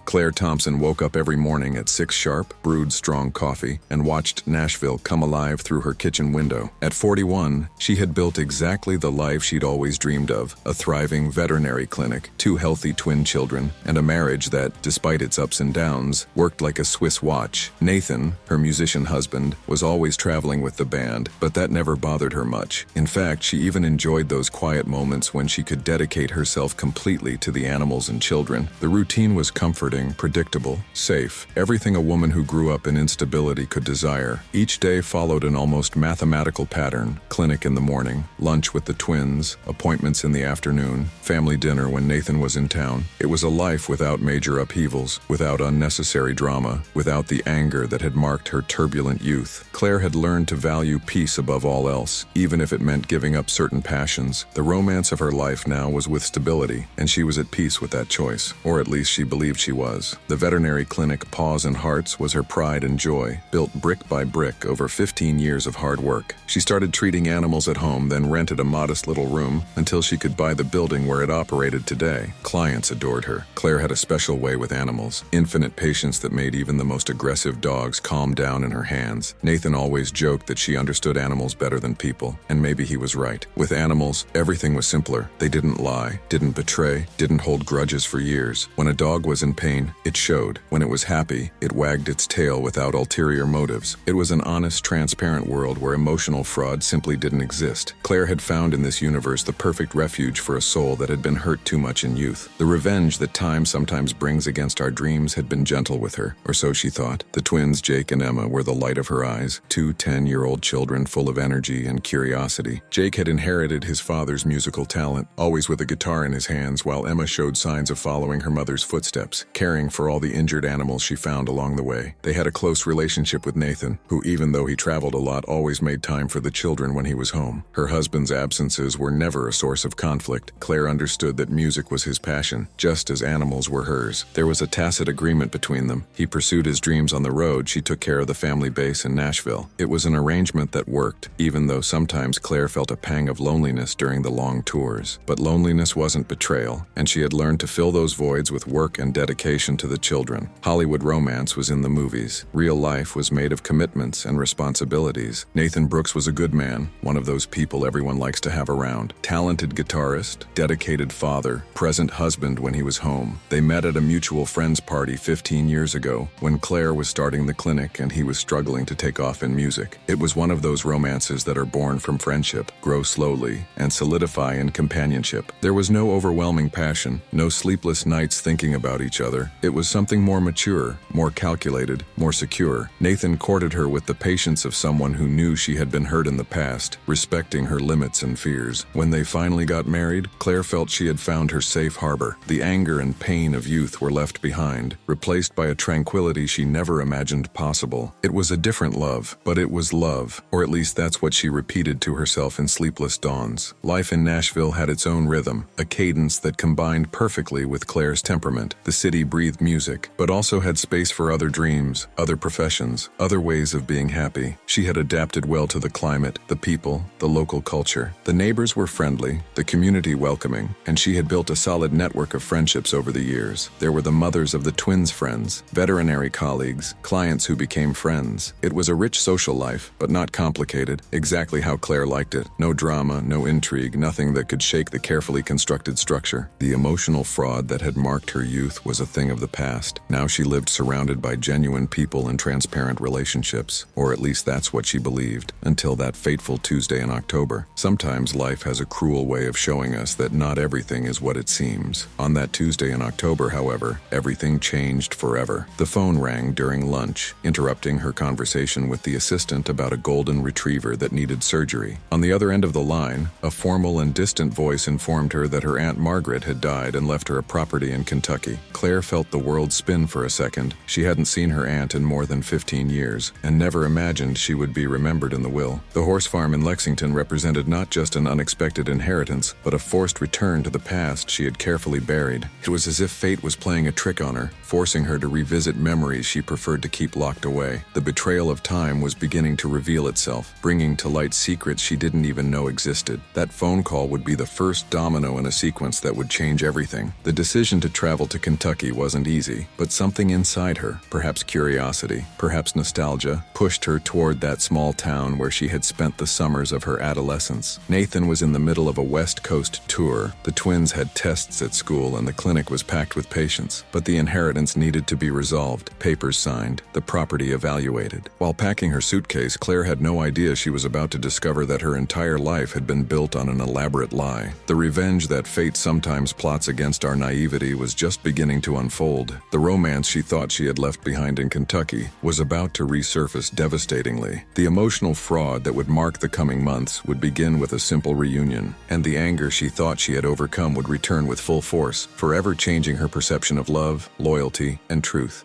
Claire Thompson woke up every morning at 6 sharp, brewed strong coffee, and watched Nashville come alive through her kitchen window. At 41, she had built exactly the life she'd always dreamed of: a thriving veterinary clinic, 2 healthy twin children, and a marriage that, despite its ups and downs, worked like a Swiss watch. Nathan, her musician husband, was always traveling with the band, but that never bothered her much. In fact, she even enjoyed those quiet moments when she could dedicate herself completely to the animals and children. The routine was comforting, predictable, safe, everything a woman who grew up in instability could desire. Each day followed an almost mathematical pattern: clinic in the morning, lunch with the twins, appointments in the afternoon, family dinner when Nathan was in town. It was a life without major upheavals, without unnecessary drama, without the anger that had marked her turbulent youth. Claire had learned to value peace above all else, even if it meant giving up certain passions. The romance of her life now was with stability, and she was at peace with that choice, or at least she believed she was. was. The veterinary clinic Paws and Hearts was her pride and joy, built brick by brick over 15 years of hard work. She started treating animals at home, then rented a modest little room until she could buy the building where it operated today. Clients adored her. Claire had a special way with animals, infinite patience that made even the most aggressive dogs calm down in her hands. Nathan always joked that she understood animals better than people, and maybe he was right. With animals, everything was simpler. They didn't lie, didn't betray, didn't hold grudges for years. When a dog was in pain, it showed. When it was happy, it wagged its tail without ulterior motives. It was an honest, transparent world where emotional fraud simply didn't exist. Claire had found in this universe the perfect refuge for a soul that had been hurt too much in youth. The revenge that time sometimes brings against our dreams had been gentle with her, or so she thought. The twins, Jake and Emma, were the light of her eyes, two 10-year-old children full of energy and curiosity. Jake had inherited his father's musical talent, always with a guitar in his hands, while Emma showed signs of following her mother's footsteps, caring for all the injured animals she found along the way. They had a close relationship with Nathan, who, even though he traveled a lot, always made time for the children when he was home. Her husband's absences were never a source of conflict. Claire understood that music was his passion, just as animals were hers. There was a tacit agreement between them. He pursued his dreams on the road, she took care of the family base in Nashville. It was an arrangement that worked, even though sometimes Claire felt a pang of loneliness during the long tours. But loneliness wasn't betrayal, and she had learned to fill those voids with work and dedication to the children. Hollywood romance was in the movies. Real life was made of commitments and responsibilities. Nathan Brooks was a good man, one of those people everyone likes to have around. Talented guitarist, dedicated father, present husband when he was home. They met at a mutual friends party 15 years ago, when Claire was starting the clinic and he was struggling to take off in music. It was one of those romances that are born from friendship, grow slowly, and solidify in companionship. There was no overwhelming passion, no sleepless nights thinking about each other. It was something more mature, more calculated, more secure. Nathan courted her with the patience of someone who knew she had been hurt in the past, respecting her limits and fears. When they finally got married, Claire felt she had found her safe harbor. The anger and pain of youth were left behind, replaced by a tranquility she never imagined possible. It was a different love, but it was love, or at least that's what she repeated to herself in sleepless dawns. Life in Nashville had its own rhythm, a cadence that combined perfectly with Claire's temperament. The city breathed music, but also had space for other dreams, other professions, other ways of being happy. She had adapted well to the climate, the people, the local culture. The neighbors were friendly, the community welcoming, and she had built a solid network of friendships over the years. There were the mothers of the twins' friends, veterinary colleagues, clients who became friends. It was a rich social life, but not complicated, exactly how Claire liked it. No drama, no intrigue, nothing that could shake the carefully constructed structure. The emotional fraud that had marked her youth was a thing of the past. Now she lived surrounded by genuine people and transparent relationships, or at least that's what she believed, until that fateful Tuesday in October. Sometimes life has a cruel way of showing us that not everything is what it seems. On that Tuesday in October, however, everything changed forever. The phone rang during lunch, interrupting her conversation with the assistant about a golden retriever that needed surgery. On the other end of the line, a formal and distant voice informed her that her Aunt Margaret had died and left her a property in Kentucky. Claire felt the world spin for a second. She hadn't seen her aunt in more than 15 years, and never imagined she would be remembered in the will. The horse farm in Lexington represented not just an unexpected inheritance, but a forced return to the past she had carefully buried. It was as if fate was playing a trick on her, forcing her to revisit memories she preferred to keep locked away. The betrayal of time was beginning to reveal itself, bringing to light secrets she didn't even know existed. That phone call would be the first domino in a sequence that would change everything. The decision to travel to Kentucky wasn't easy, but something inside her, perhaps curiosity, perhaps nostalgia, pushed her toward that small town where she had spent the summers of her adolescence. Nathan was in the middle of a West Coast tour. The twins had tests at school and the clinic was packed with patients, but the inheritance needed to be resolved, papers signed, the property evaluated. While packing her suitcase, Claire had no idea she was about to discover that her entire life had been built on an elaborate lie. The revenge that fate sometimes plots against our naivety was just beginning to unfold. The romance she thought she had left behind in Kentucky was about to resurface devastatingly. The emotional fraud that would mark the coming months would begin with a simple reunion, and the anger she thought she had overcome would return with full force, forever changing her perception of love, loyalty, and truth.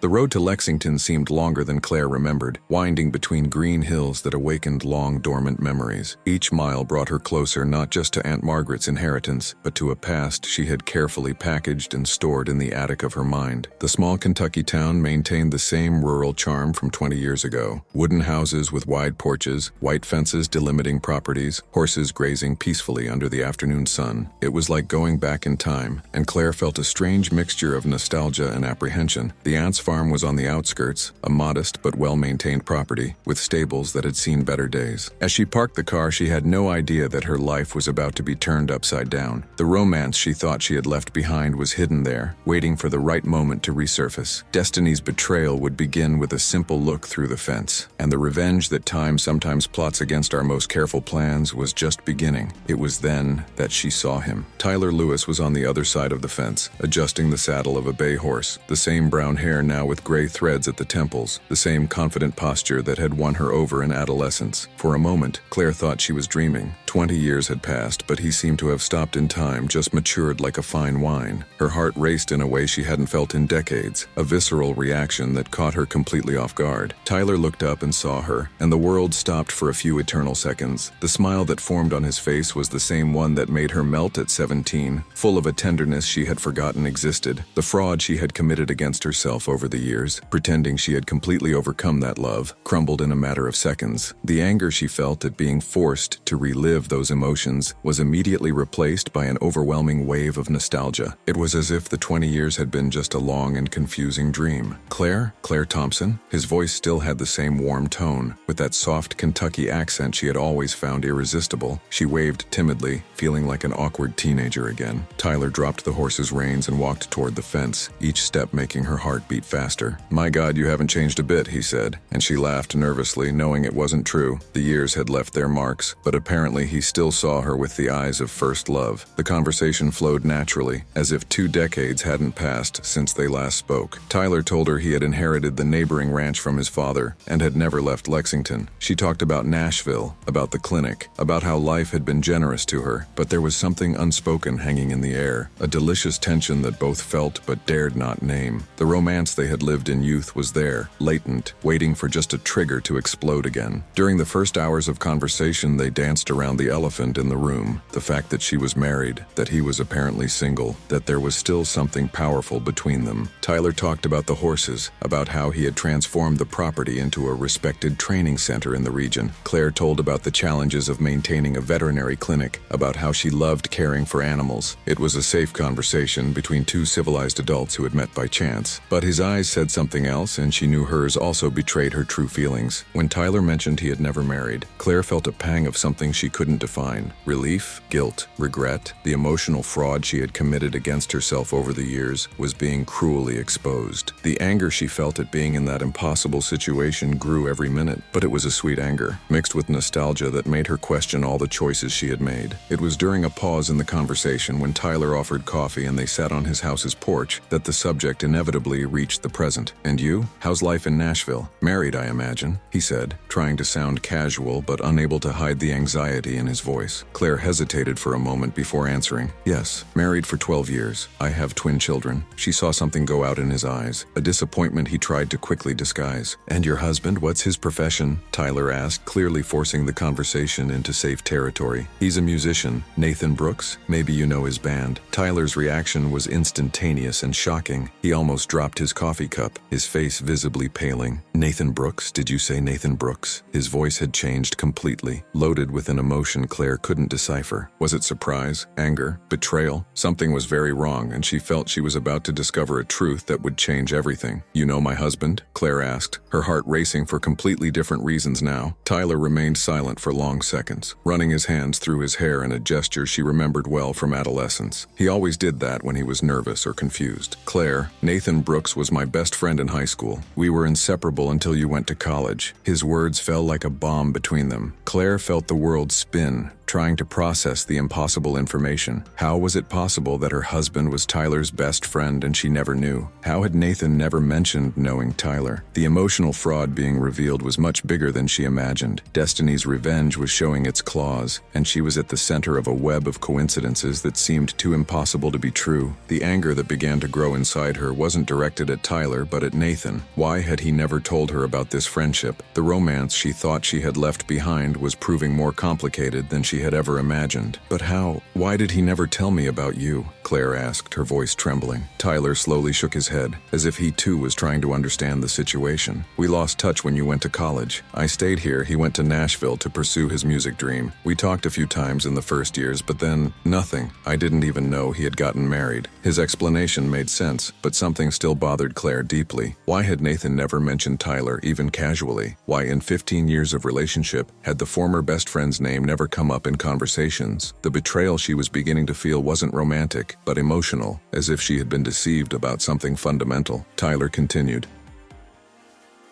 The road to Lexington seemed longer than Claire remembered, winding between green hills that awakened long dormant memories. Each mile brought her closer not just to Aunt Margaret's inheritance, but to a past she had carefully packaged and stored in the attic of her mind. The small Kentucky town maintained the same rural charm from 20 years ago. Wooden houses with wide porches, white fences delimiting properties, horses grazing peacefully under the afternoon sun. It was like going back in time, and Claire felt a strange mixture of nostalgia and apprehension. The aunt's farm was on the outskirts, a modest but well-maintained property, with stables that had seen better days. As she parked the car, she had no idea that her life was about to be turned upside down. The romance she thought she had left behind was hidden there, waiting for the right moment to resurface. Destiny's betrayal would begin with a simple look through the fence, and the revenge that time sometimes plots against our most careful plans was just beginning. It was then that she saw him. Tyler Lewis was on the other side of the fence, adjusting the saddle of a bay horse, the same brown hair now with gray threads at the temples, the same confident posture that had won her over in adolescence. For a moment, Claire thought she was dreaming. 20 years had passed, but he seemed to have stopped in time, just matured like a fine wine. Her heart raced in a way she hadn't felt in decades, a visceral reaction that caught her completely off guard. Tyler looked up and saw her, and the world stopped for a few eternal seconds. The smile that formed on his face was the same one that made her melt at 17, full of a tenderness she had forgotten existed. The fraud she had committed against herself over the years, pretending she had completely overcome that love, crumbled in a matter of seconds. The anger she felt at being forced to relive those emotions was immediately replaced by an overwhelming wave of nostalgia. It was as if the 20 years had been just a long and confusing dream. Claire? Claire Thompson? His voice still had the same warm tone, with that soft Kentucky accent she had always found irresistible. She waved timidly, feeling like an awkward teenager again. Tyler dropped the horse's reins and walked toward the fence, each step making her heart beat faster. "My God, you haven't changed a bit," he said, and she laughed nervously, knowing it wasn't true. The years had left their marks, but apparently he still saw her with the eyes of first love. The conversation flowed naturally, as if 2 decades hadn't passed since they last spoke. Tyler told her he had inherited the neighboring ranch from his father and had never left Lexington. She talked about Nashville, about the clinic, about how life had been generous to her, but there was something unspoken hanging in the air, a delicious tension that both felt but dared not name. The romance they had lived in youth was there, latent, waiting for just a trigger to explode again. During the first hours of conversation, they danced around the elephant in the room, the fact that she was married, that he was apparently single, that there was still something powerful between them. Tyler talked about the horses, about how he had transformed the property into a respected training center in the region. Claire told about the challenges of maintaining a veterinary clinic, about how she loved caring for animals. It was a safe conversation between 2 civilized adults who had met by chance. But his eyes said something else, and she knew hers also betrayed her true feelings. When Tyler mentioned he had never married, Claire felt a pang of something she couldn't define. Relief, guilt, regret, the emotional fraud she had committed against herself over the years was being cruelly exposed. The anger she felt at being in that impossible situation grew every minute, but it was a sweet anger, mixed with nostalgia that made her question all the choices she had made. It was during a pause in the conversation when Tyler offered coffee and they sat on his house's porch that the subject inevitably reached the present. "And you? How's life in Nashville? Married, I imagine," he said, trying to sound casual but unable to hide the anxiety in his voice. Claire hesitated for a moment before answering. "Yes, married for 12 years. I have twin children." She saw something go out in his eyes, a disappointment he tried to quickly disguise. "And your husband, what's his profession?" Tyler asked, clearly forcing the conversation into safe territory. "He's a musician. Nathan Brooks? Maybe you know his band." Tyler's reaction was instantaneous and shocking. He almost dropped his coffee cup, his face visibly paling. "Nathan Brooks? Did you say Nathan Brooks?" His voice had changed completely, loaded with an emotion Claire couldn't decipher. Was it surprise, anger, betrayal? Something was very wrong, and she felt she was about to discover a truth that would change everything. "You know my husband?" Claire asked, her heart racing for completely different reasons now. Tyler remained silent for long seconds, running his hands through his hair in a gesture she remembered well from adolescence. He always did that when he was nervous or confused. "Claire, Nathan Brooks was my best friend in high school. We were inseparable until you went to college." His words fell like a bomb between them. Claire felt the world spin, trying to process the impossible information. How was it possible that her husband was Tyler's best friend and she never knew? How had Nathan never mentioned knowing Tyler? The emotional fraud being revealed was much bigger than she imagined. Destiny's revenge was showing its claws, and she was at the center of a web of coincidences that seemed too impossible to be true. The anger that began to grow inside her wasn't directed at Tyler, but at Nathan. Why had he never told her about this friendship? The romance she thought she had left behind was proving more complicated than she had ever imagined. But how? Why did he never tell me about you? Claire asked, her voice trembling. Tyler slowly shook his head, as if he too was trying to understand the situation. We lost touch when you went to college. I stayed here. He went to Nashville to pursue his music dream. We talked a few times in the first years, but then nothing. I didn't even know he had gotten married. His explanation made sense, but something still bothered Claire deeply. Why had Nathan never mentioned Tyler, even casually? Why, in 15 years of relationship, had the former best friend's name never come up in conversations? The betrayal she was beginning to feel wasn't romantic, but emotional, as if she had been deceived about something fundamental. Tyler continued.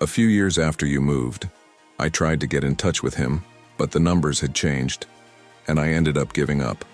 A few years after you moved, I tried to get in touch with him, but the numbers had changed, and I ended up giving up.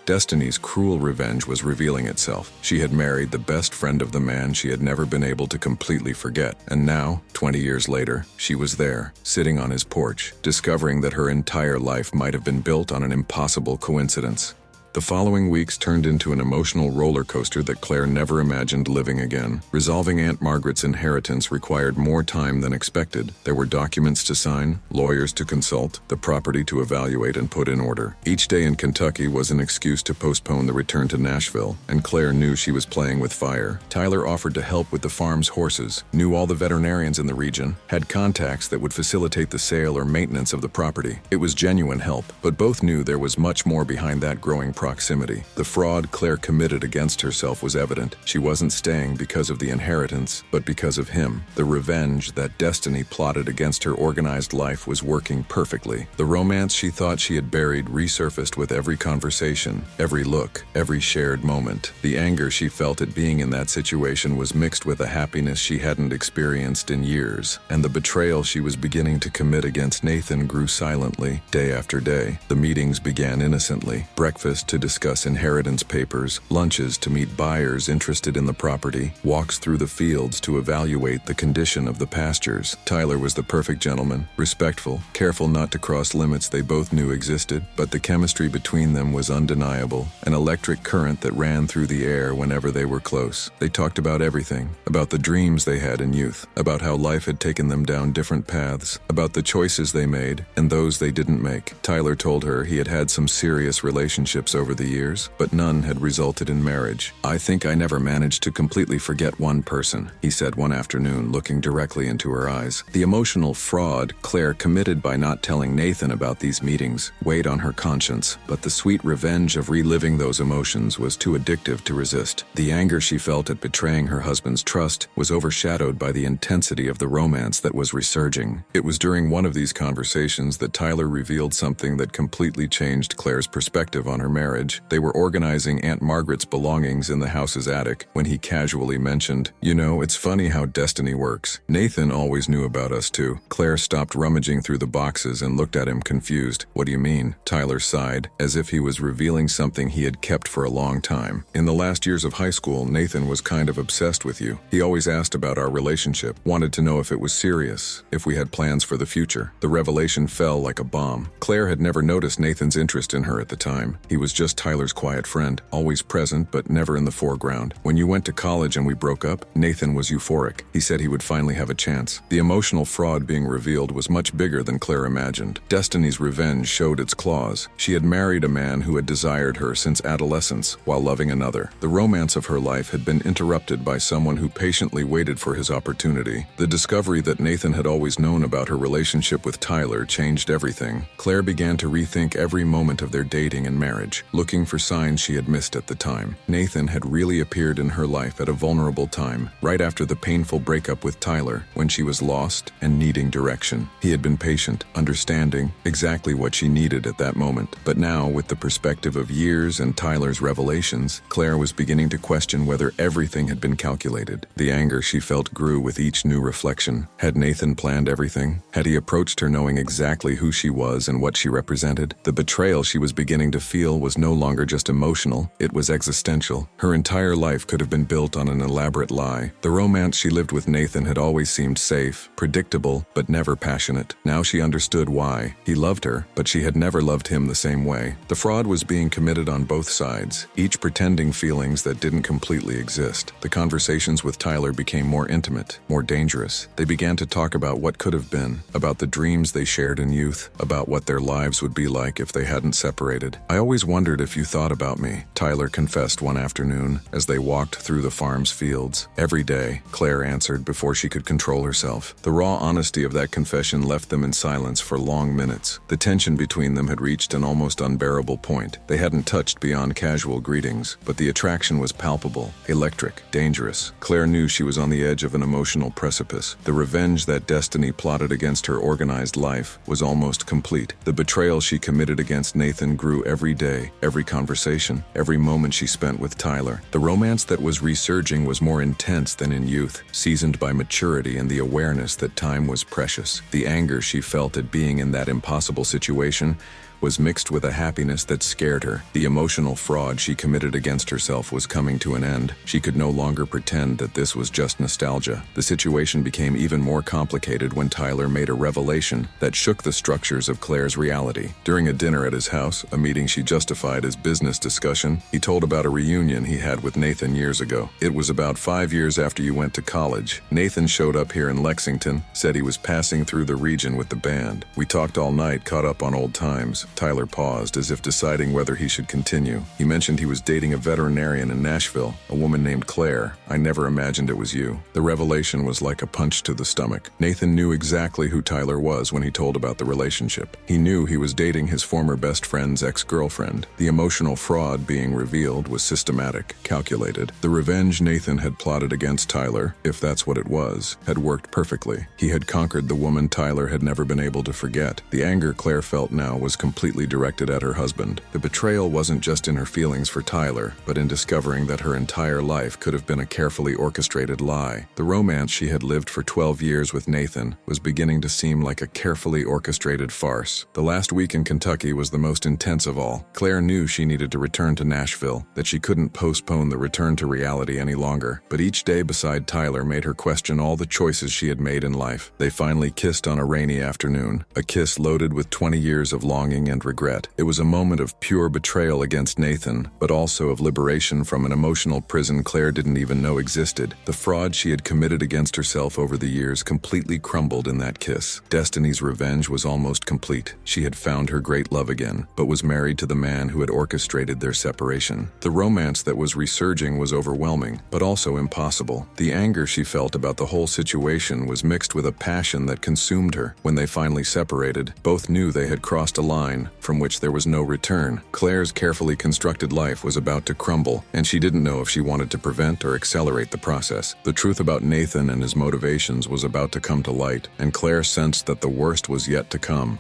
Destiny's cruel revenge was revealing itself. She had married the best friend of the man she had never been able to completely forget, and now, 20 years later, she was there, sitting on his porch, discovering that her entire life might have been built on an impossible coincidence. The following weeks turned into an emotional roller coaster that Claire never imagined living again. Resolving Aunt Margaret's inheritance required more time than expected. There were documents to sign, lawyers to consult, the property to evaluate and put in order. Each day in Kentucky was an excuse to postpone the return to Nashville, and Claire knew she was playing with fire. Tyler offered to help with the farm's horses, knew all the veterinarians in the region, had contacts that would facilitate the sale or maintenance of the property. It was genuine help, but both knew there was much more behind that growing proximity. The fraud Claire committed against herself was evident. She wasn't staying because of the inheritance, but because of him. The revenge that Destiny plotted against her organized life was working perfectly. The romance she thought she had buried resurfaced with every conversation, every look, every shared moment. The anger she felt at being in that situation was mixed with a happiness she hadn't experienced in years, and the betrayal she was beginning to commit against Nathan grew silently, day after day. The meetings began innocently. Breakfast to discuss inheritance papers, lunches to meet buyers interested in the property, walks through the fields to evaluate the condition of the pastures. Tyler was the perfect gentleman, respectful, careful not to cross limits they both knew existed, but the chemistry between them was undeniable, an electric current that ran through the air whenever they were close. They talked about everything, about the dreams they had in youth, about how life had taken them down different paths, about the choices they made and those they didn't make. Tyler told her he had had some serious relationships over the years, but none had resulted in marriage. I think I never managed to completely forget one person, he said one afternoon, looking directly into her eyes. The emotional fraud Claire committed by not telling Nathan about these meetings weighed on her conscience, but the sweet revenge of reliving those emotions was too addictive to resist. The anger she felt at betraying her husband's trust was overshadowed by the intensity of the romance that was resurging. It was during one of these conversations that Tyler revealed something that completely changed Claire's perspective on her marriage. They were organizing Aunt Margaret's belongings in the house's attic when he casually mentioned, "You know, it's funny how destiny works. Nathan always knew about us too." Claire stopped rummaging through the boxes and looked at him confused. "What do you mean?" Tyler sighed, as if he was revealing something he had kept for a long time. "In the last years of high school, Nathan was kind of obsessed with you. He always asked about our relationship, wanted to know if it was serious, if we had plans for the future." The revelation fell like a bomb. Claire had never noticed Nathan's interest in her at the time. He was just Tyler's quiet friend, always present but never in the foreground. When you went to college and we broke up, Nathan was euphoric. He said he would finally have a chance. The emotional fraud being revealed was much bigger than Claire imagined. Destiny's revenge showed its claws. She had married a man who had desired her since adolescence while loving another. The romance of her life had been interrupted by someone who patiently waited for his opportunity. The discovery that Nathan had always known about her relationship with Tyler changed everything. Claire began to rethink every moment of their dating and marriage. search, looking for signs she had missed at the time. Nathan had really appeared in her life at a vulnerable time, right after the painful breakup with Tyler, when she was lost and needing direction. He had been patient, understanding exactly what she needed at that moment. But now, with the perspective of years and Tyler's revelations, Claire was beginning to question whether everything had been calculated. The anger she felt grew with each new reflection. Had Nathan planned everything? Had he approached her knowing exactly who she was and what she represented? The betrayal she was beginning to feel was no longer just emotional, it was existential. Her entire life could have been built on an elaborate lie. The romance she lived with Nathan had always seemed safe, predictable, but never passionate. Now she understood why. He loved her, but she had never loved him the same way. The fraud was being committed on both sides, each pretending feelings that didn't completely exist. The conversations with Tyler became more intimate, more dangerous. They began to talk about what could have been, about the dreams they shared in youth, about what their lives would be like if they hadn't separated. "I always wondered if you thought about me," Tyler confessed one afternoon as they walked through the farm's fields. "Every day," Claire answered before she could control herself. The raw honesty of that confession left them in silence for long minutes. The tension between them had reached an almost unbearable point. They hadn't touched beyond casual greetings, but the attraction was palpable, electric, dangerous. Claire knew she was on the edge of an emotional precipice. The revenge that destiny plotted against her organized life was almost complete. The betrayal she committed against Nathan grew every day, every conversation, every moment she spent with Tyler. The romance that was resurging was more intense than in youth, seasoned by maturity and the awareness that time was precious. The anger she felt at being in that impossible situation was mixed with a happiness that scared her. The emotional fraud she committed against herself was coming to an end. She could no longer pretend that this was just nostalgia. The situation became even more complicated when Tyler made a revelation that shook the structures of Claire's reality. During a dinner at his house, a meeting she justified as business discussion, he told about a reunion he had with Nathan years ago. "It was about 5 years after you went to college. Nathan showed up here in Lexington, said he was passing through the region with the band. We talked all night, caught up on old times." Tyler paused, as if deciding whether he should continue. "He mentioned he was dating a veterinarian in Nashville, a woman named Claire. I never imagined it was you." The revelation was like a punch to the stomach. Nathan knew exactly who Tyler was when he told about the relationship. He knew he was dating his former best friend's ex-girlfriend. The emotional fraud being revealed was systematic, calculated. The revenge Nathan had plotted against Tyler, if that's what it was, had worked perfectly. He had conquered the woman Tyler had never been able to forget. The anger Claire felt now was completely directed at her husband. The betrayal wasn't just in her feelings for Tyler, but in discovering that her entire life could have been a carefully orchestrated lie. The romance she had lived for 12 years with Nathan was beginning to seem like a carefully orchestrated farce. The last week in Kentucky was the most intense of all. Claire knew she needed to return to Nashville, that she couldn't postpone the return to reality any longer. But each day beside Tyler made her question all the choices she had made in life. They finally kissed on a rainy afternoon, a kiss loaded with 20 years of longing and regret. It was a moment of pure betrayal against Nathan, but also of liberation from an emotional prison Claire didn't even know existed. The fraud she had committed against herself over the years completely crumbled in that kiss. Destiny's revenge was almost complete. She had found her great love again, but was married to the man who had orchestrated their separation. The romance that was resurging was overwhelming, but also impossible. The anger she felt about the whole situation was mixed with a passion that consumed her. When they finally separated, both knew they had crossed a line from which there was no return. Claire's carefully constructed life was about to crumble, and she didn't know if she wanted to prevent or accelerate the process. The truth about Nathan and his motivations was about to come to light, and Claire sensed that the worst was yet to come.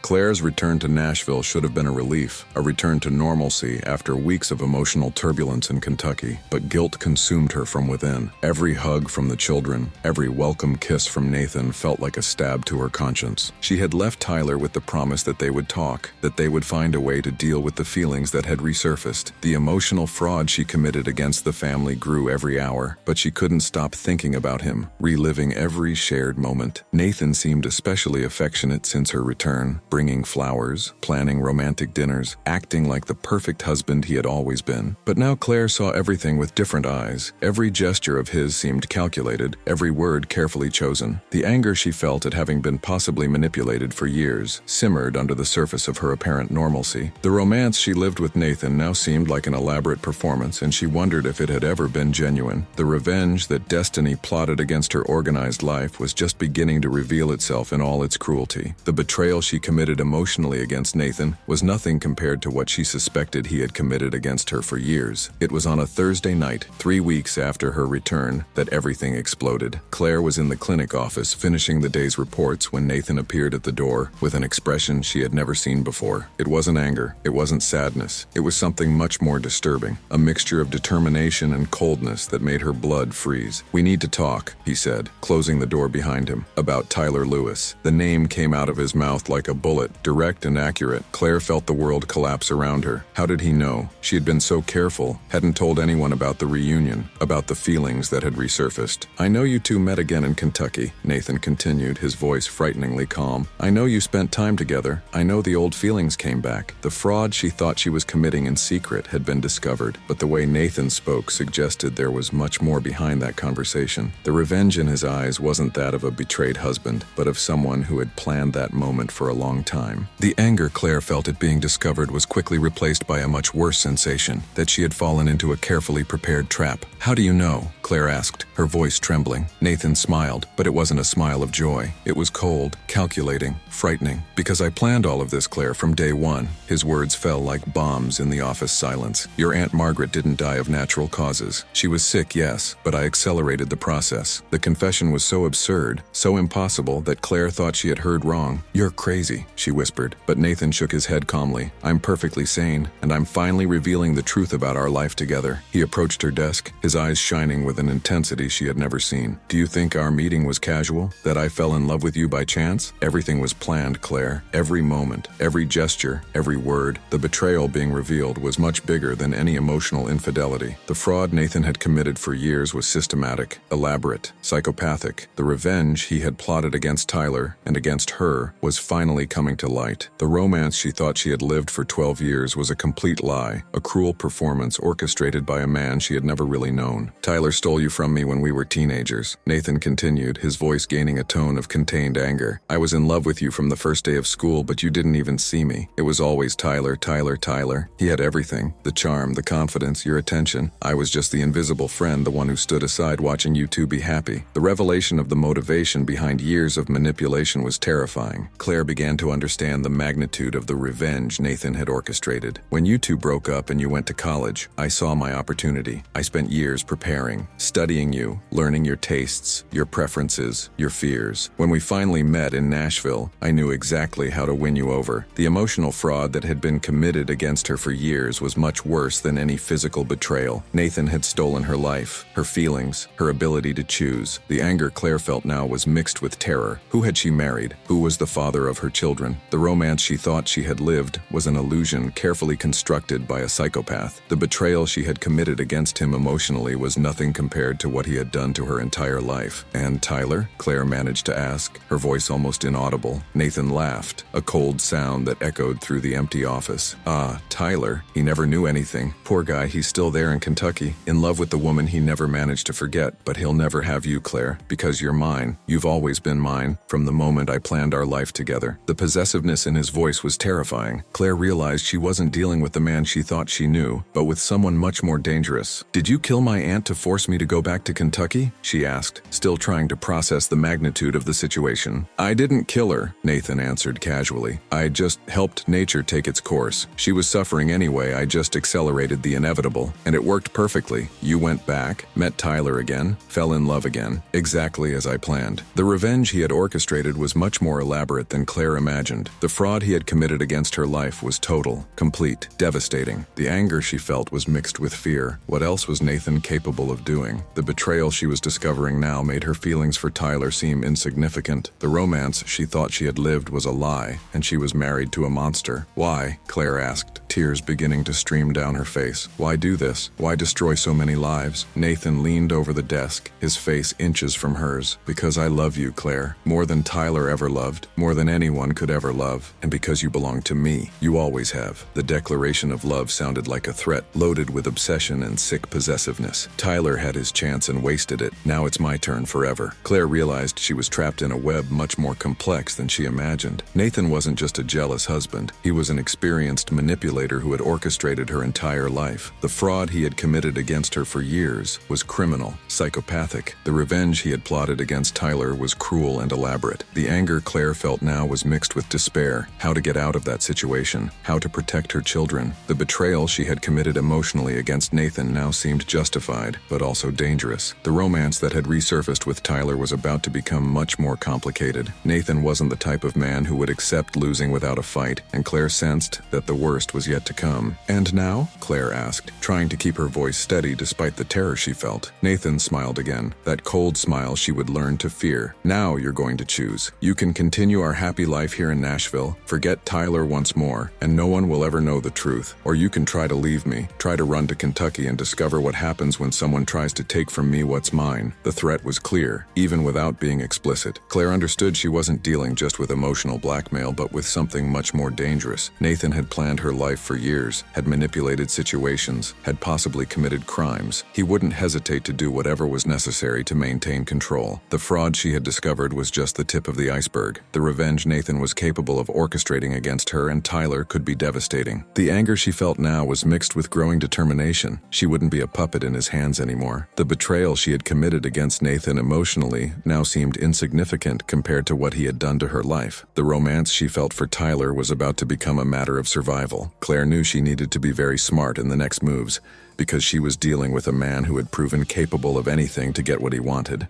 Claire's return to Nashville should have been a relief, a return to normalcy after weeks of emotional turbulence in Kentucky, but guilt consumed her from within. Every hug from the children, every welcome kiss from Nathan felt like a stab to her conscience. She had left Tyler with the promise that they would talk, that they would find a way to deal with the feelings that had resurfaced. The emotional fraud she committed against the family grew every hour, but she couldn't stop thinking about him, reliving every shared moment. Nathan seemed especially affectionate since her return, bringing flowers, planning romantic dinners, acting like the perfect husband he had always been. But now Claire saw everything with different eyes. Every gesture of his seemed calculated, every word carefully chosen. The anger she felt at having been possibly manipulated for years simmered under the surface of her apparent normalcy. The romance she lived with Nathan now seemed like an elaborate performance, and she wondered if it had ever been genuine. The revenge that destiny plotted against her organized life was just beginning to reveal itself in all its cruelty. The betrayal she committed committed emotionally against Nathan was nothing compared to what she suspected he had committed against her for years. It was on a Thursday night, 3 weeks after her return, that everything exploded. Claire was in the clinic office finishing the day's reports when Nathan appeared at the door with an expression she had never seen before. It wasn't anger, it wasn't sadness, it was something much more disturbing, a mixture of determination and coldness that made her blood freeze. "We need to talk," he said, closing the door behind him. "About Tyler Lewis." The name came out of his mouth like a bullet, direct and accurate. Claire felt the world collapse around her. How did he know? She had been so careful, hadn't told anyone about the reunion, about the feelings that had resurfaced. "I know you two met again in Kentucky," Nathan continued, his voice frighteningly calm. "I know you spent time together. I know the old feelings came back." The fraud she thought she was committing in secret had been discovered, but the way Nathan spoke suggested there was much more behind that conversation. The revenge in his eyes wasn't that of a betrayed husband, but of someone who had planned that moment for a long time. The anger Claire felt at being discovered was quickly replaced by a much worse sensation, that she had fallen into a carefully prepared trap. "How do you know?" Claire asked, her voice trembling. Nathan smiled, but it wasn't a smile of joy. It was cold, calculating, frightening. "Because I planned all of this, Claire, from day one." His words fell like bombs in the office silence. "Your Aunt Margaret didn't die of natural causes. She was sick, yes, but I accelerated the process." The confession was so absurd, so impossible, that Claire thought she had heard wrong. "You're crazy," she whispered, but Nathan shook his head calmly. "I'm perfectly sane, and I'm finally revealing the truth about our life together." He approached her desk, his eyes shining with an intensity she had never seen. "Do you think our meeting was casual? That I fell in love with you by chance? Everything was planned, Claire. Every moment, every gesture, every word. The betrayal being revealed was much bigger than any emotional infidelity. The fraud Nathan had committed for years was systematic, elaborate, psychopathic. The revenge he had plotted against Tyler and against her was finally coming to light. The romance she thought she had lived for 12 years was a complete lie, a cruel performance orchestrated by a man she had never really known. "Tyler stole you from me when we were teenagers," Nathan continued, his voice gaining a tone of contained anger. "I was in love with you from the first day of school, but you didn't even see me. It was always Tyler, Tyler, Tyler. He had everything, the charm, the confidence, your attention. I was just the invisible friend, the one who stood aside watching you two be happy." The revelation of the motivation behind years of manipulation was terrifying. Claire began to understand the magnitude of the revenge Nathan had orchestrated. "When you two broke up and you went to college, I saw my opportunity. I spent years preparing, studying you, learning your tastes, your preferences, your fears. When we finally met in Nashville, I knew exactly how to win you over." The emotional fraud that had been committed against her for years was much worse than any physical betrayal. Nathan had stolen her life, her feelings, her ability to choose. The anger Claire felt now was mixed with terror. Who had she married? Who was the father of her children? The romance she thought she had lived was an illusion carefully constructed by a psychopath. The betrayal she had committed against him emotionally was nothing compared to what he had done to her entire life. "And Tyler?" Claire managed to ask, her voice almost inaudible. Nathan laughed, a cold sound that echoed through the empty office. "Ah, Tyler. He never knew anything. Poor guy, he's still there in Kentucky, in love with the woman he never managed to forget. But he'll never have you, Claire, because you're mine. You've always been mine, from the moment I planned our life together." The possessiveness in his voice was terrifying. Claire realized she wasn't dealing with the man she thought she knew, but with someone much more dangerous. "Did you kill my aunt to force me to go back to Kentucky?" she asked, still trying to process the magnitude of the situation. "I didn't kill her," Nathan answered casually. "I just helped nature take its course. She was suffering anyway, I just accelerated the inevitable. And it worked perfectly. You went back, met Tyler again, fell in love again, exactly as I planned." The revenge he had orchestrated was much more elaborate than Claire imagined. The fraud he had committed against her life was total, complete, devastating. The anger she felt was mixed with fear. What else was Nathan capable of doing? The betrayal she was discovering now made her feelings for Tyler seem insignificant. The romance she thought she had lived was a lie, and she was married to a monster. "Why?" Claire asked, tears beginning to stream down her face. "Why do this? Why destroy so many lives?" Nathan leaned over the desk, his face inches from hers. "Because I love you, Claire. More than Tyler ever loved, more than anyone could ever love. And because you belong to me. You always have." The declaration of love sounded like a threat, loaded with obsession and sick possessiveness. Tyler had his chance and wasted it. Now it's my turn forever. Claire realized she was trapped in a web much more complex than she imagined. Nathan wasn't just a jealous husband. He was an experienced manipulator manipulator who had orchestrated her entire life. The fraud he had committed against her for years was criminal, psychopathic. The revenge he had plotted against Tyler was cruel and elaborate. The anger Claire felt now was mixed with despair. How to get out of that situation, how to protect her children. The betrayal she had committed emotionally against Nathan now seemed justified, but also dangerous. The romance that had resurfaced with Tyler was about to become much more complicated. Nathan wasn't the type of man who would accept losing without a fight, and Claire sensed that the worst was yet to come. "And now?" Claire asked, trying to keep her voice steady despite the terror she felt. Nathan smiled again, that cold smile she would learn to fear. "Now you're going to choose. You can continue our happy life here in Nashville, forget Tyler once more, and no one will ever know the truth. Or you can try to leave me, try to run to Kentucky and discover what happens when someone tries to take from me what's mine." The threat was clear, even without being explicit. Claire understood she wasn't dealing just with emotional blackmail, but with something much more dangerous. Nathan had planned her life for years, had manipulated situations, had possibly committed crimes. He wouldn't hesitate to do whatever was necessary to maintain control. The fraud she had discovered was just the tip of the iceberg. The revenge Nathan was capable of orchestrating against her and Tyler could be devastating. The anger she felt now was mixed with growing determination. She wouldn't be a puppet in his hands anymore. The betrayal she had committed against Nathan emotionally now seemed insignificant compared to what he had done to her life. The romance she felt for Tyler was about to become a matter of survival. Claire knew she needed to be very smart in the next moves, because she was dealing with a man who had proven capable of anything to get what he wanted.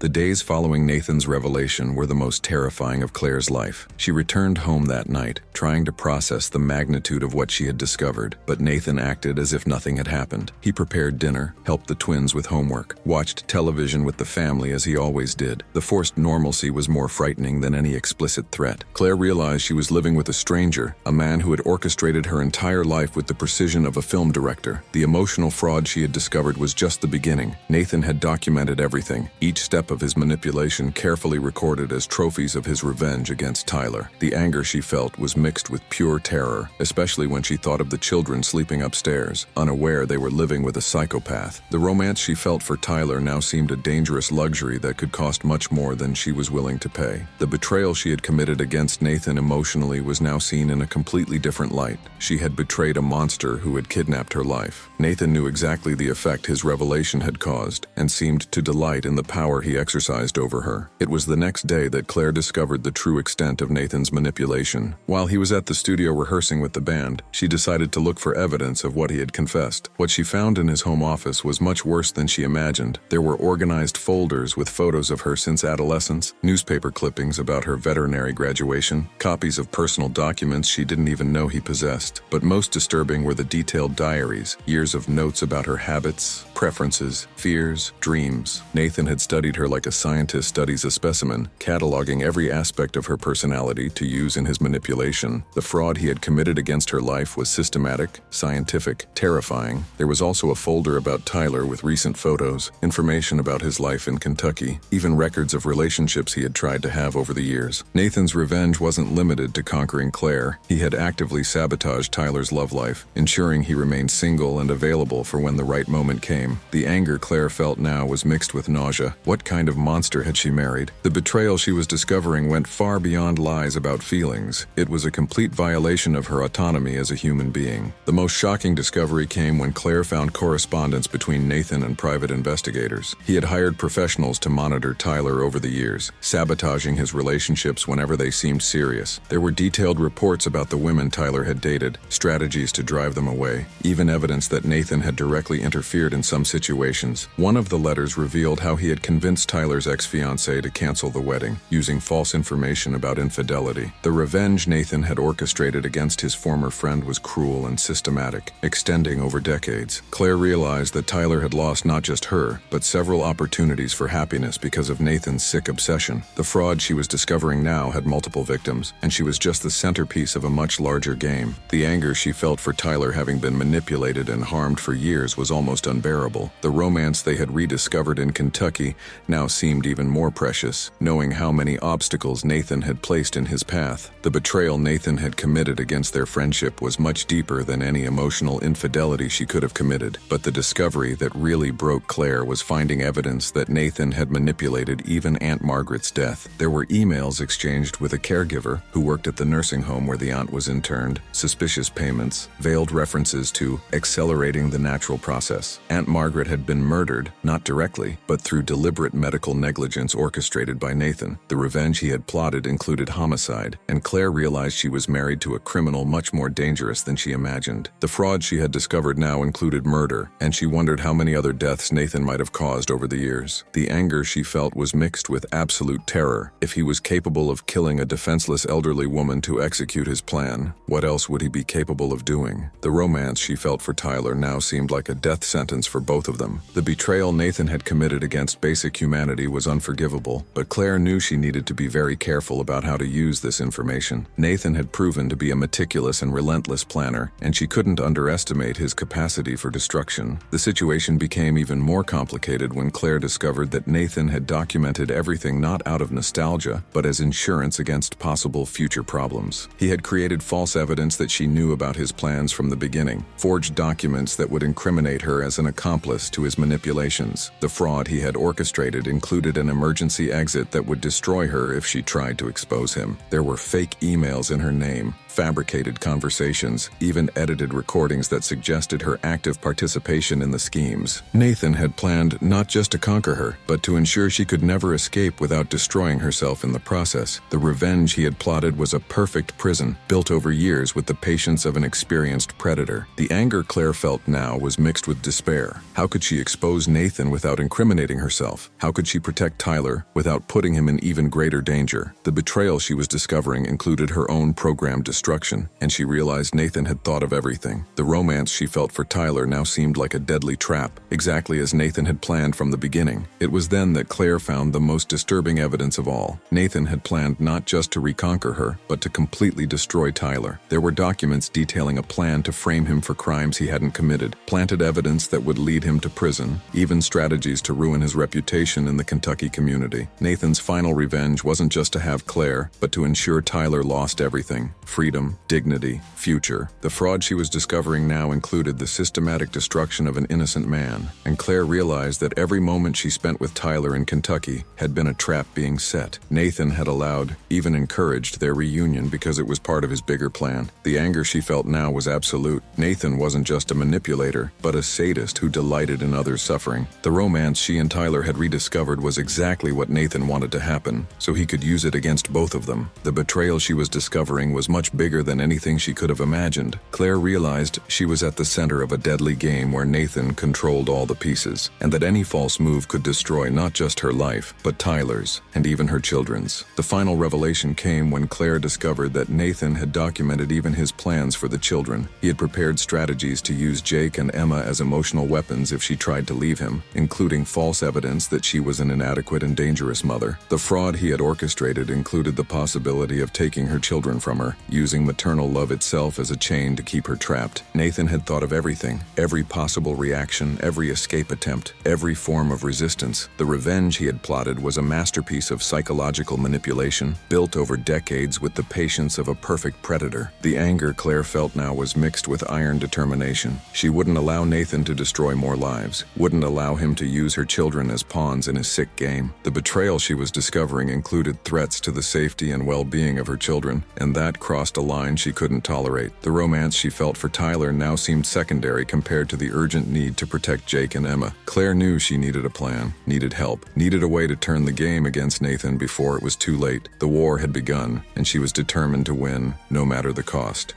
The days following Nathan's revelation were the most terrifying of Claire's life. She returned home that night, trying to process the magnitude of what she had discovered, but Nathan acted as if nothing had happened. He prepared dinner, helped the twins with homework, watched television with the family as he always did. The forced normalcy was more frightening than any explicit threat. Claire realized she was living with a stranger, a man who had orchestrated her entire life with the precision of a film director. The emotional fraud she had discovered was just the beginning. Nathan had documented everything, each step of his manipulation carefully recorded as trophies of his revenge against Tyler. The anger she felt was mixed with pure terror, especially when she thought of the children sleeping upstairs, unaware they were living with a psychopath. The romance she felt for Tyler now seemed a dangerous luxury that could cost much more than she was willing to pay. The betrayal she had committed against Nathan emotionally was now seen in a completely different light. She had betrayed a monster who had kidnapped her life. Nathan knew exactly the effect his revelation had caused, and seemed to delight in the power he exercised over her. It was the next day that Claire discovered the true extent of Nathan's manipulation. While he was at the studio rehearsing with the band, she decided to look for evidence of what he had confessed. What she found in his home office was much worse than she imagined. There were organized folders with photos of her since adolescence, newspaper clippings about her veterinary graduation, copies of personal documents she didn't even know he possessed. But most disturbing were the detailed diaries, years of notes about her habits, preferences, fears, dreams. Nathan had studied her like a scientist studies a specimen, cataloging every aspect of her personality to use in his manipulation. The fraud he had committed against her life was systematic, scientific, terrifying. There was also a folder about Tyler with recent photos, information about his life in Kentucky, even records of relationships he had tried to have over the years. Nathan's revenge wasn't limited to conquering Claire. He had actively sabotaged Tyler's love life, ensuring he remained single and available for when the right moment came. The anger Claire felt now was mixed with nausea. What kind of monster had she married? The betrayal she was discovering went far beyond lies about feelings. It was a complete violation of her autonomy as a human being. The most shocking discovery came when Claire found correspondence between Nathan and private investigators. He had hired professionals to monitor Tyler over the years, sabotaging his relationships whenever they seemed serious. There were detailed reports about the women Tyler had dated, strategies to drive them away, even evidence that Nathan had directly interfered in some situations. One of the letters revealed how he had convinced Tyler's ex-fiancée to cancel the wedding, using false information about infidelity. The revenge Nathan had orchestrated against his former friend was cruel and systematic, extending over decades. Claire realized that Tyler had lost not just her, but several opportunities for happiness because of Nathan's sick obsession. The fraud she was discovering now had multiple victims, and she was just the centerpiece of a much larger game. The anger she felt for Tyler having been manipulated and harmed for years was almost unbearable. unbearable. The romance they had rediscovered in Kentucky now seemed even more precious, knowing how many obstacles Nathan had placed in his path. The betrayal Nathan had committed against their friendship was much deeper than any emotional infidelity she could have committed. But the discovery that really broke Claire was finding evidence that Nathan had manipulated even Aunt Margaret's death. There were emails exchanged with a caregiver who worked at the nursing home where the aunt was interned, suspicious payments, veiled references to accelerating the natural process. Aunt Margaret had been murdered, not directly, but through deliberate medical negligence orchestrated by Nathan. The revenge he had plotted included homicide, and Claire realized she was married to a criminal much more dangerous than she imagined. The fraud she had discovered now included murder, and she wondered how many other deaths Nathan might have caused over the years. The anger she felt was mixed with absolute terror. If he was capable of killing a defenseless elderly woman to execute his plan, what else would he be capable of doing? The romance she felt for Tyler now seemed like a death sentence for both of them. The betrayal Nathan had committed against basic humanity was unforgivable, but Claire knew she needed to be very careful about how to use this information. Nathan had proven to be a meticulous and relentless planner, and she couldn't underestimate his capacity for destruction. The situation became even more complicated when Claire discovered that Nathan had documented everything not out of nostalgia, but as insurance against possible future problems. He had created false evidence that she knew about his plans from the beginning, forged documents that would incriminate her as an accomplice to his manipulations. The fraud he had orchestrated included an emergency exit that would destroy her if she tried to expose him. There were fake emails in her name, fabricated conversations, even edited recordings that suggested her active participation in the schemes. Nathan had planned not just to conquer her, but to ensure she could never escape without destroying herself in the process. The revenge he had plotted was a perfect prison, built over years with the patience of an experienced predator. The anger Claire felt now was mixed with despair. How could she expose Nathan without incriminating herself? How could she protect Tyler without putting him in even greater danger? The betrayal she was discovering included her own programmed destruction, and she realized Nathan had thought of everything. The romance she felt for Tyler now seemed like a deadly trap, exactly as Nathan had planned from the beginning. It was then that Claire found the most disturbing evidence of all. Nathan had planned not just to reconquer her, but to completely destroy Tyler. There were documents detailing a plan to frame him for crimes he hadn't committed, planted evidence that would lead him to prison, even strategies to ruin his reputation in the Kentucky community. Nathan's final revenge wasn't just to have Claire, but to ensure Tyler lost everything: freedom, dignity, future. The fraud she was discovering now included the systematic destruction of an innocent man, and Claire realized that every moment she spent with Tyler in Kentucky had been a trap being set. Nathan had allowed, even encouraged, their reunion because it was part of his bigger plan. The anger she felt now was absolute. Nathan wasn't just a manipulator, but a sadist who delighted in others' suffering. The romance she and Tyler had rediscovered was exactly what Nathan wanted to happen, so he could use it against both of them. The betrayal she was discovering was much bigger than anything she could have imagined. Claire realized she was at the center of a deadly game where Nathan controlled all the pieces, and that any false move could destroy not just her life, but Tyler's, and even her children's. The final revelation came when Claire discovered that Nathan had documented even his plans for the children. He had prepared strategies to use Jake and Emma as emotional weapons if she tried to leave him, including false evidence that she was an inadequate and dangerous mother. The fraud he had orchestrated included the possibility of taking her children from her, using maternal love itself as a chain to keep her trapped. Nathan had thought of everything, every possible reaction, every escape attempt, every form of resistance. The revenge he had plotted was a masterpiece of psychological manipulation, built over decades with the patience of a perfect predator. The anger Claire felt now was mixed with iron determination. She wouldn't allow Nathan to destroy more lives, wouldn't allow him to use her children as pawns in his sick game. The betrayal she was discovering included threats to the safety and well-being of her children, and that crossed a line she couldn't tolerate. The romance she felt for Tyler now seemed secondary compared to the urgent need to protect Jake and Emma. Claire knew she needed a plan, needed help, needed a way to turn the game against Nathan before it was too late. The war had begun, and she was determined to win, no matter the cost.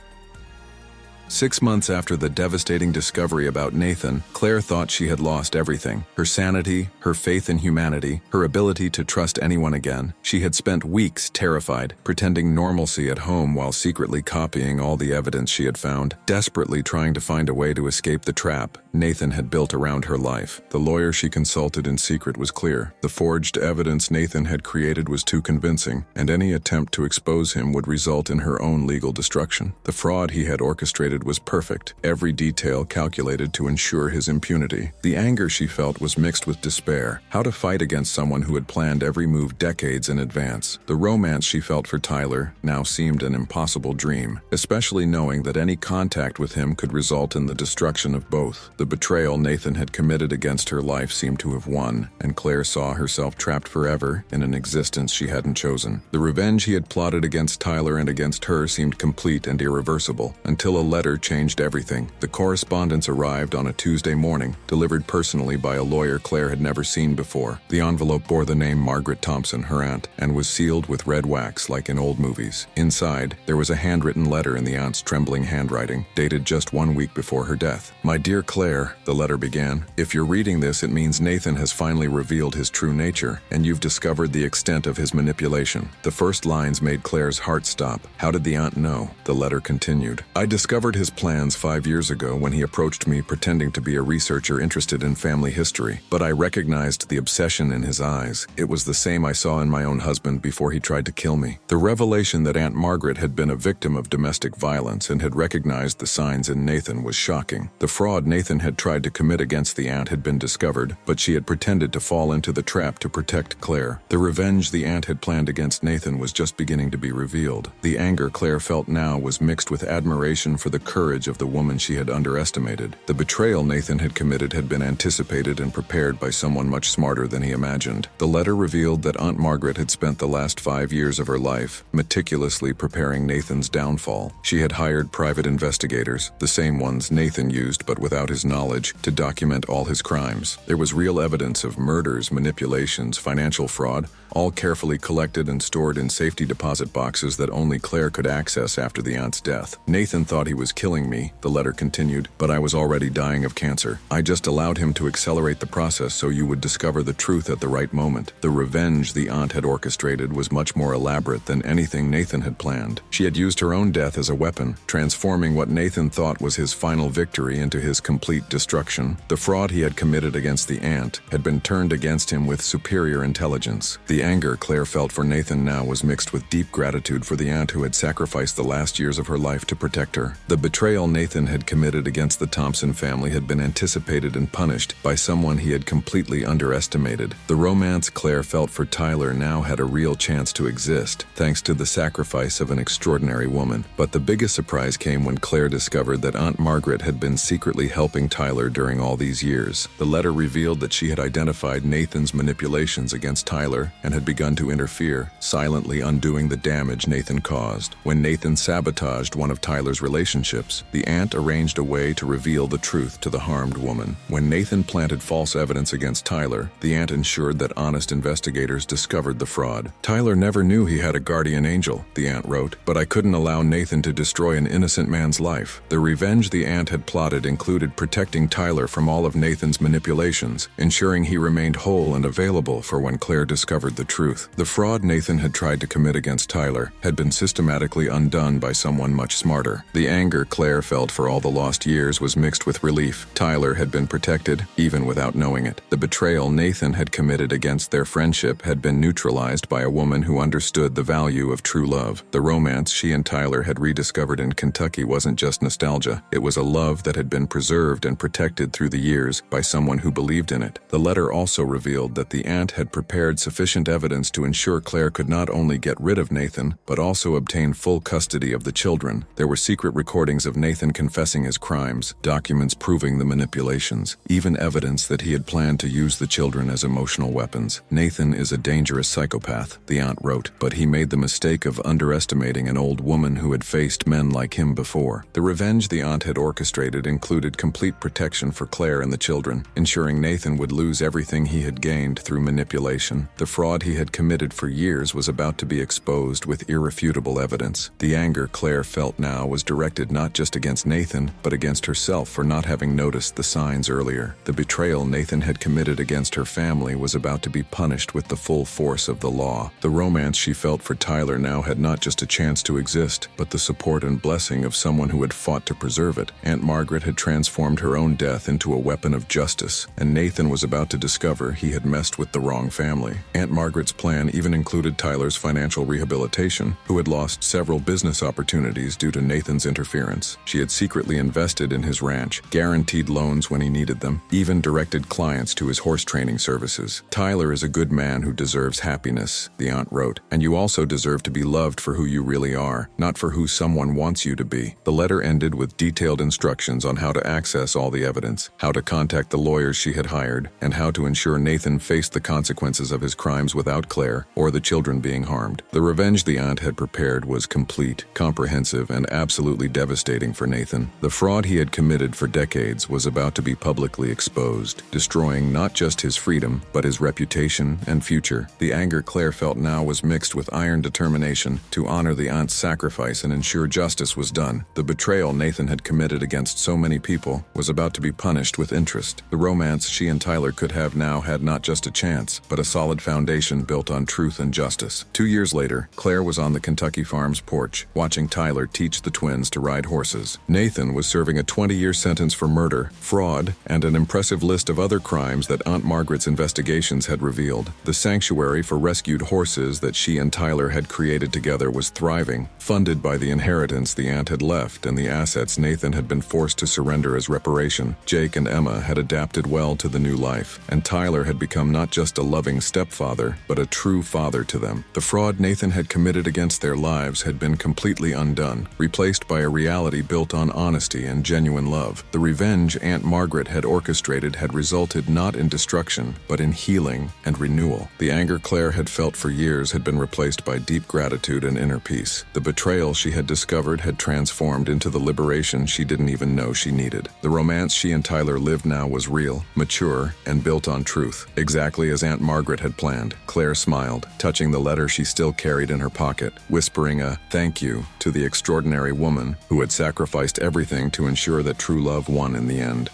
6 months after the devastating discovery about Nathan, Claire thought she had lost everything: her sanity, her faith in humanity, her ability to trust anyone again. She had spent weeks terrified, pretending normalcy at home while secretly copying all the evidence she had found, desperately trying to find a way to escape the trap Nathan had built around her life. The lawyer she consulted in secret was clear. The forged evidence Nathan had created was too convincing, and any attempt to expose him would result in her own legal destruction. The fraud he had orchestrated was perfect, every detail calculated to ensure his impunity. The anger she felt was mixed with despair. How to fight against someone who had planned every move decades in advance. The romance she felt for Tyler now seemed an impossible dream, especially knowing that any contact with him could result in the destruction of both. The betrayal Nathan had committed against her life seemed to have won, and Claire saw herself trapped forever in an existence she hadn't chosen. The revenge he had plotted against Tyler and against her seemed complete and irreversible, until a letter changed everything. The correspondence arrived on a Tuesday morning, delivered personally by a lawyer Claire had never seen before. The envelope bore the name Margaret Thompson, her aunt, and was sealed with red wax like in old movies. Inside, there was a handwritten letter in the aunt's trembling handwriting, dated just 1 week before her death. "My dear Claire," the letter began, "if you're reading this, it means Nathan has finally revealed his true nature, and you've discovered the extent of his manipulation." The first lines made Claire's heart stop. How did the aunt know? The letter continued. "I discovered his plans 5 years ago when he approached me pretending to be a researcher interested in family history, but I recognized the obsession in his eyes. It was the same I saw in my own husband before he tried to kill me." The revelation that Aunt Margaret had been a victim of domestic violence and had recognized the signs in Nathan was shocking. The fraud Nathan had tried to commit against the aunt had been discovered, but she had pretended to fall into the trap to protect Claire. The revenge the aunt had planned against Nathan was just beginning to be revealed. The anger Claire felt now was mixed with admiration for the courage of the woman she had underestimated. The betrayal Nathan had committed had been anticipated and prepared by someone much smarter than he imagined. The letter revealed that Aunt Margaret had spent the last 5 years of her life meticulously preparing Nathan's downfall. She had hired private investigators, the same ones Nathan used but without his knowledge, to document all his crimes. There was real evidence of murders, manipulations, financial fraud, all carefully collected and stored in safety deposit boxes that only Claire could access after the aunt's death. "Nathan thought he was killing me," the letter continued, "but I was already dying of cancer. I just allowed him to accelerate the process so you would discover the truth at the right moment." The revenge the aunt had orchestrated was much more elaborate than anything Nathan had planned. She had used her own death as a weapon, transforming what Nathan thought was his final victory into his complete destruction. The fraud he had committed against the aunt had been turned against him with superior intelligence. The anger Claire felt for Nathan now was mixed with deep gratitude for the aunt who had sacrificed the last years of her life to protect her. The betrayal Nathan had committed against the Thompson family had been anticipated and punished by someone he had completely underestimated. The romance Claire felt for Tyler now had a real chance to exist, thanks to the sacrifice of an extraordinary woman. But the biggest surprise came when Claire discovered that Aunt Margaret had been secretly helping Tyler during all these years. The letter revealed that she had identified Nathan's manipulations against Tyler and had begun to interfere, silently undoing the damage Nathan caused. When Nathan sabotaged one of Tyler's relationships, the aunt arranged a way to reveal the truth to the harmed woman. When Nathan planted false evidence against Tyler, the aunt ensured that honest investigators discovered the fraud. "Tyler never knew he had a guardian angel," the aunt wrote, "but I couldn't allow Nathan to destroy an innocent man's life." The revenge the aunt had plotted included protecting Tyler from all of Nathan's manipulations, ensuring he remained whole and available for when Claire discovered the truth. The fraud Nathan had tried to commit against Tyler had been systematically undone by someone much smarter. The anger Claire felt for all the lost years was mixed with relief. Tyler had been protected, even without knowing it. The betrayal Nathan had committed against their friendship had been neutralized by a woman who understood the value of true love. The romance she and Tyler had rediscovered in Kentucky wasn't just nostalgia. It was a love that had been preserved and protected through the years by someone who believed in it. The letter also revealed that the aunt had prepared sufficient evidence to ensure Claire could not only get rid of Nathan, but also obtain full custody of the children. There were secret recordings of Nathan confessing his crimes, documents proving the manipulations, even evidence that he had planned to use the children as emotional weapons. "Nathan is a dangerous psychopath," the aunt wrote, "but he made the mistake of underestimating an old woman who had faced men like him before." The revenge the aunt had orchestrated included complete protection for Claire and the children, ensuring Nathan would lose everything he had gained through manipulation. The fraud he had committed for years was about to be exposed with irrefutable evidence. The anger Claire felt now was directed not just against Nathan, but against herself for not having noticed the signs earlier. The betrayal Nathan had committed against her family was about to be punished with the full force of the law. The romance she felt for Tyler now had not just a chance to exist, but the support and blessing of someone who had fought to preserve it. Aunt Margaret had transformed her own death into a weapon of justice, and Nathan was about to discover he had messed with the wrong family. Aunt Margaret Margaret's plan even included Tyler's financial rehabilitation, who had lost several business opportunities due to Nathan's interference. She had secretly invested in his ranch, guaranteed loans when he needed them, even directed clients to his horse training services. "Tyler is a good man who deserves happiness," the aunt wrote, "and you also deserve to be loved for who you really are, not for who someone wants you to be." The letter ended with detailed instructions on how to access all the evidence, how to contact the lawyers she had hired, and how to ensure Nathan faced the consequences of his crimes without Claire or the children being harmed. The revenge the aunt had prepared was complete, comprehensive, and absolutely devastating for Nathan. The fraud he had committed for decades was about to be publicly exposed, destroying not just his freedom, but his reputation and future. The anger Claire felt now was mixed with iron determination to honor the aunt's sacrifice and ensure justice was done. The betrayal Nathan had committed against so many people was about to be punished with interest. The romance she and Tyler could have now had not just a chance, but a solid foundation built on truth and justice. 2 years later, Claire was on the Kentucky farm's porch, watching Tyler teach the twins to ride horses. Nathan was serving a 20-year sentence for murder, fraud, and an impressive list of other crimes that Aunt Margaret's investigations had revealed. The sanctuary for rescued horses that she and Tyler had created together was thriving, funded by the inheritance the aunt had left and the assets Nathan had been forced to surrender as reparation. Jake and Emma had adapted well to the new life, and Tyler had become not just a loving stepfather, but a true father to them. The fraud Nathan had committed against their lives had been completely undone, replaced by a reality built on honesty and genuine love. The revenge Aunt Margaret had orchestrated had resulted not in destruction, but in healing and renewal. The anger Claire had felt for years had been replaced by deep gratitude and inner peace. The betrayal she had discovered had transformed into the liberation she didn't even know she needed. The romance she and Tyler lived now was real, mature, and built on truth. Exactly as Aunt Margaret had planned, Claire smiled, touching the letter she still carried in her pocket, whispering a "thank you" to the extraordinary woman who had sacrificed everything to ensure that true love won in the end.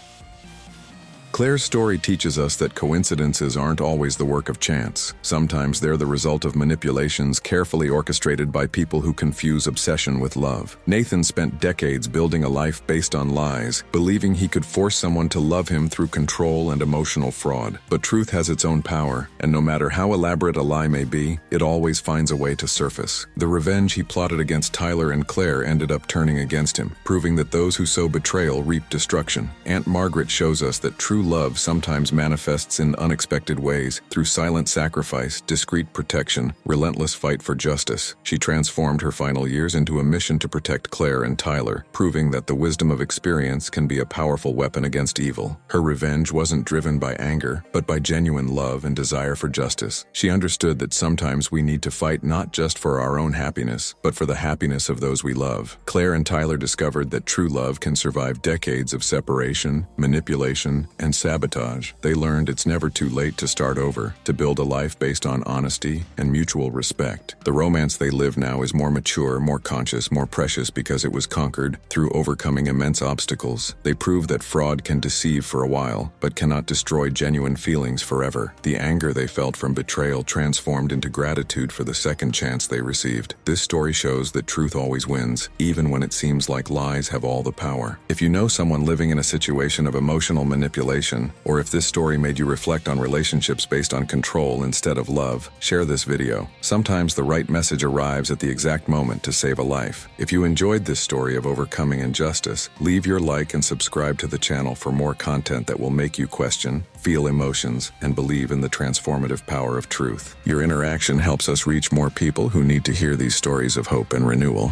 Claire's story teaches us that coincidences aren't always the work of chance. Sometimes they're the result of manipulations carefully orchestrated by people who confuse obsession with love. Nathan spent decades building a life based on lies, believing he could force someone to love him through control and emotional fraud. But truth has its own power, and no matter how elaborate a lie may be, it always finds a way to surface. The revenge he plotted against Tyler and Claire ended up turning against him, proving that those who sow betrayal reap destruction. Aunt Margaret shows us that true love sometimes manifests in unexpected ways, through silent sacrifice, discreet protection, relentless fight for justice. She transformed her final years into a mission to protect Claire and Tyler, proving that the wisdom of experience can be a powerful weapon against evil. Her revenge wasn't driven by anger, but by genuine love and desire for justice. She understood that sometimes we need to fight not just for our own happiness, but for the happiness of those we love. Claire and Tyler discovered that true love can survive decades of separation, manipulation, and sabotage. They learned it's never too late to start over, to build a life based on honesty and mutual respect. The romance they live now is more mature, more conscious, more precious because it was conquered through overcoming immense obstacles. They prove that fraud can deceive for a while, but cannot destroy genuine feelings forever. The anger they felt from betrayal transformed into gratitude for the second chance they received. This story shows that truth always wins, even when it seems like lies have all the power. If you know someone living in a situation of emotional manipulation, or if this story made you reflect on relationships based on control instead of love, share this video. Sometimes the right message arrives at the exact moment to save a life. If you enjoyed this story of overcoming injustice, leave your like and subscribe to the channel for more content that will make you question, feel emotions, and believe in the transformative power of truth. Your interaction helps us reach more people who need to hear these stories of hope and renewal.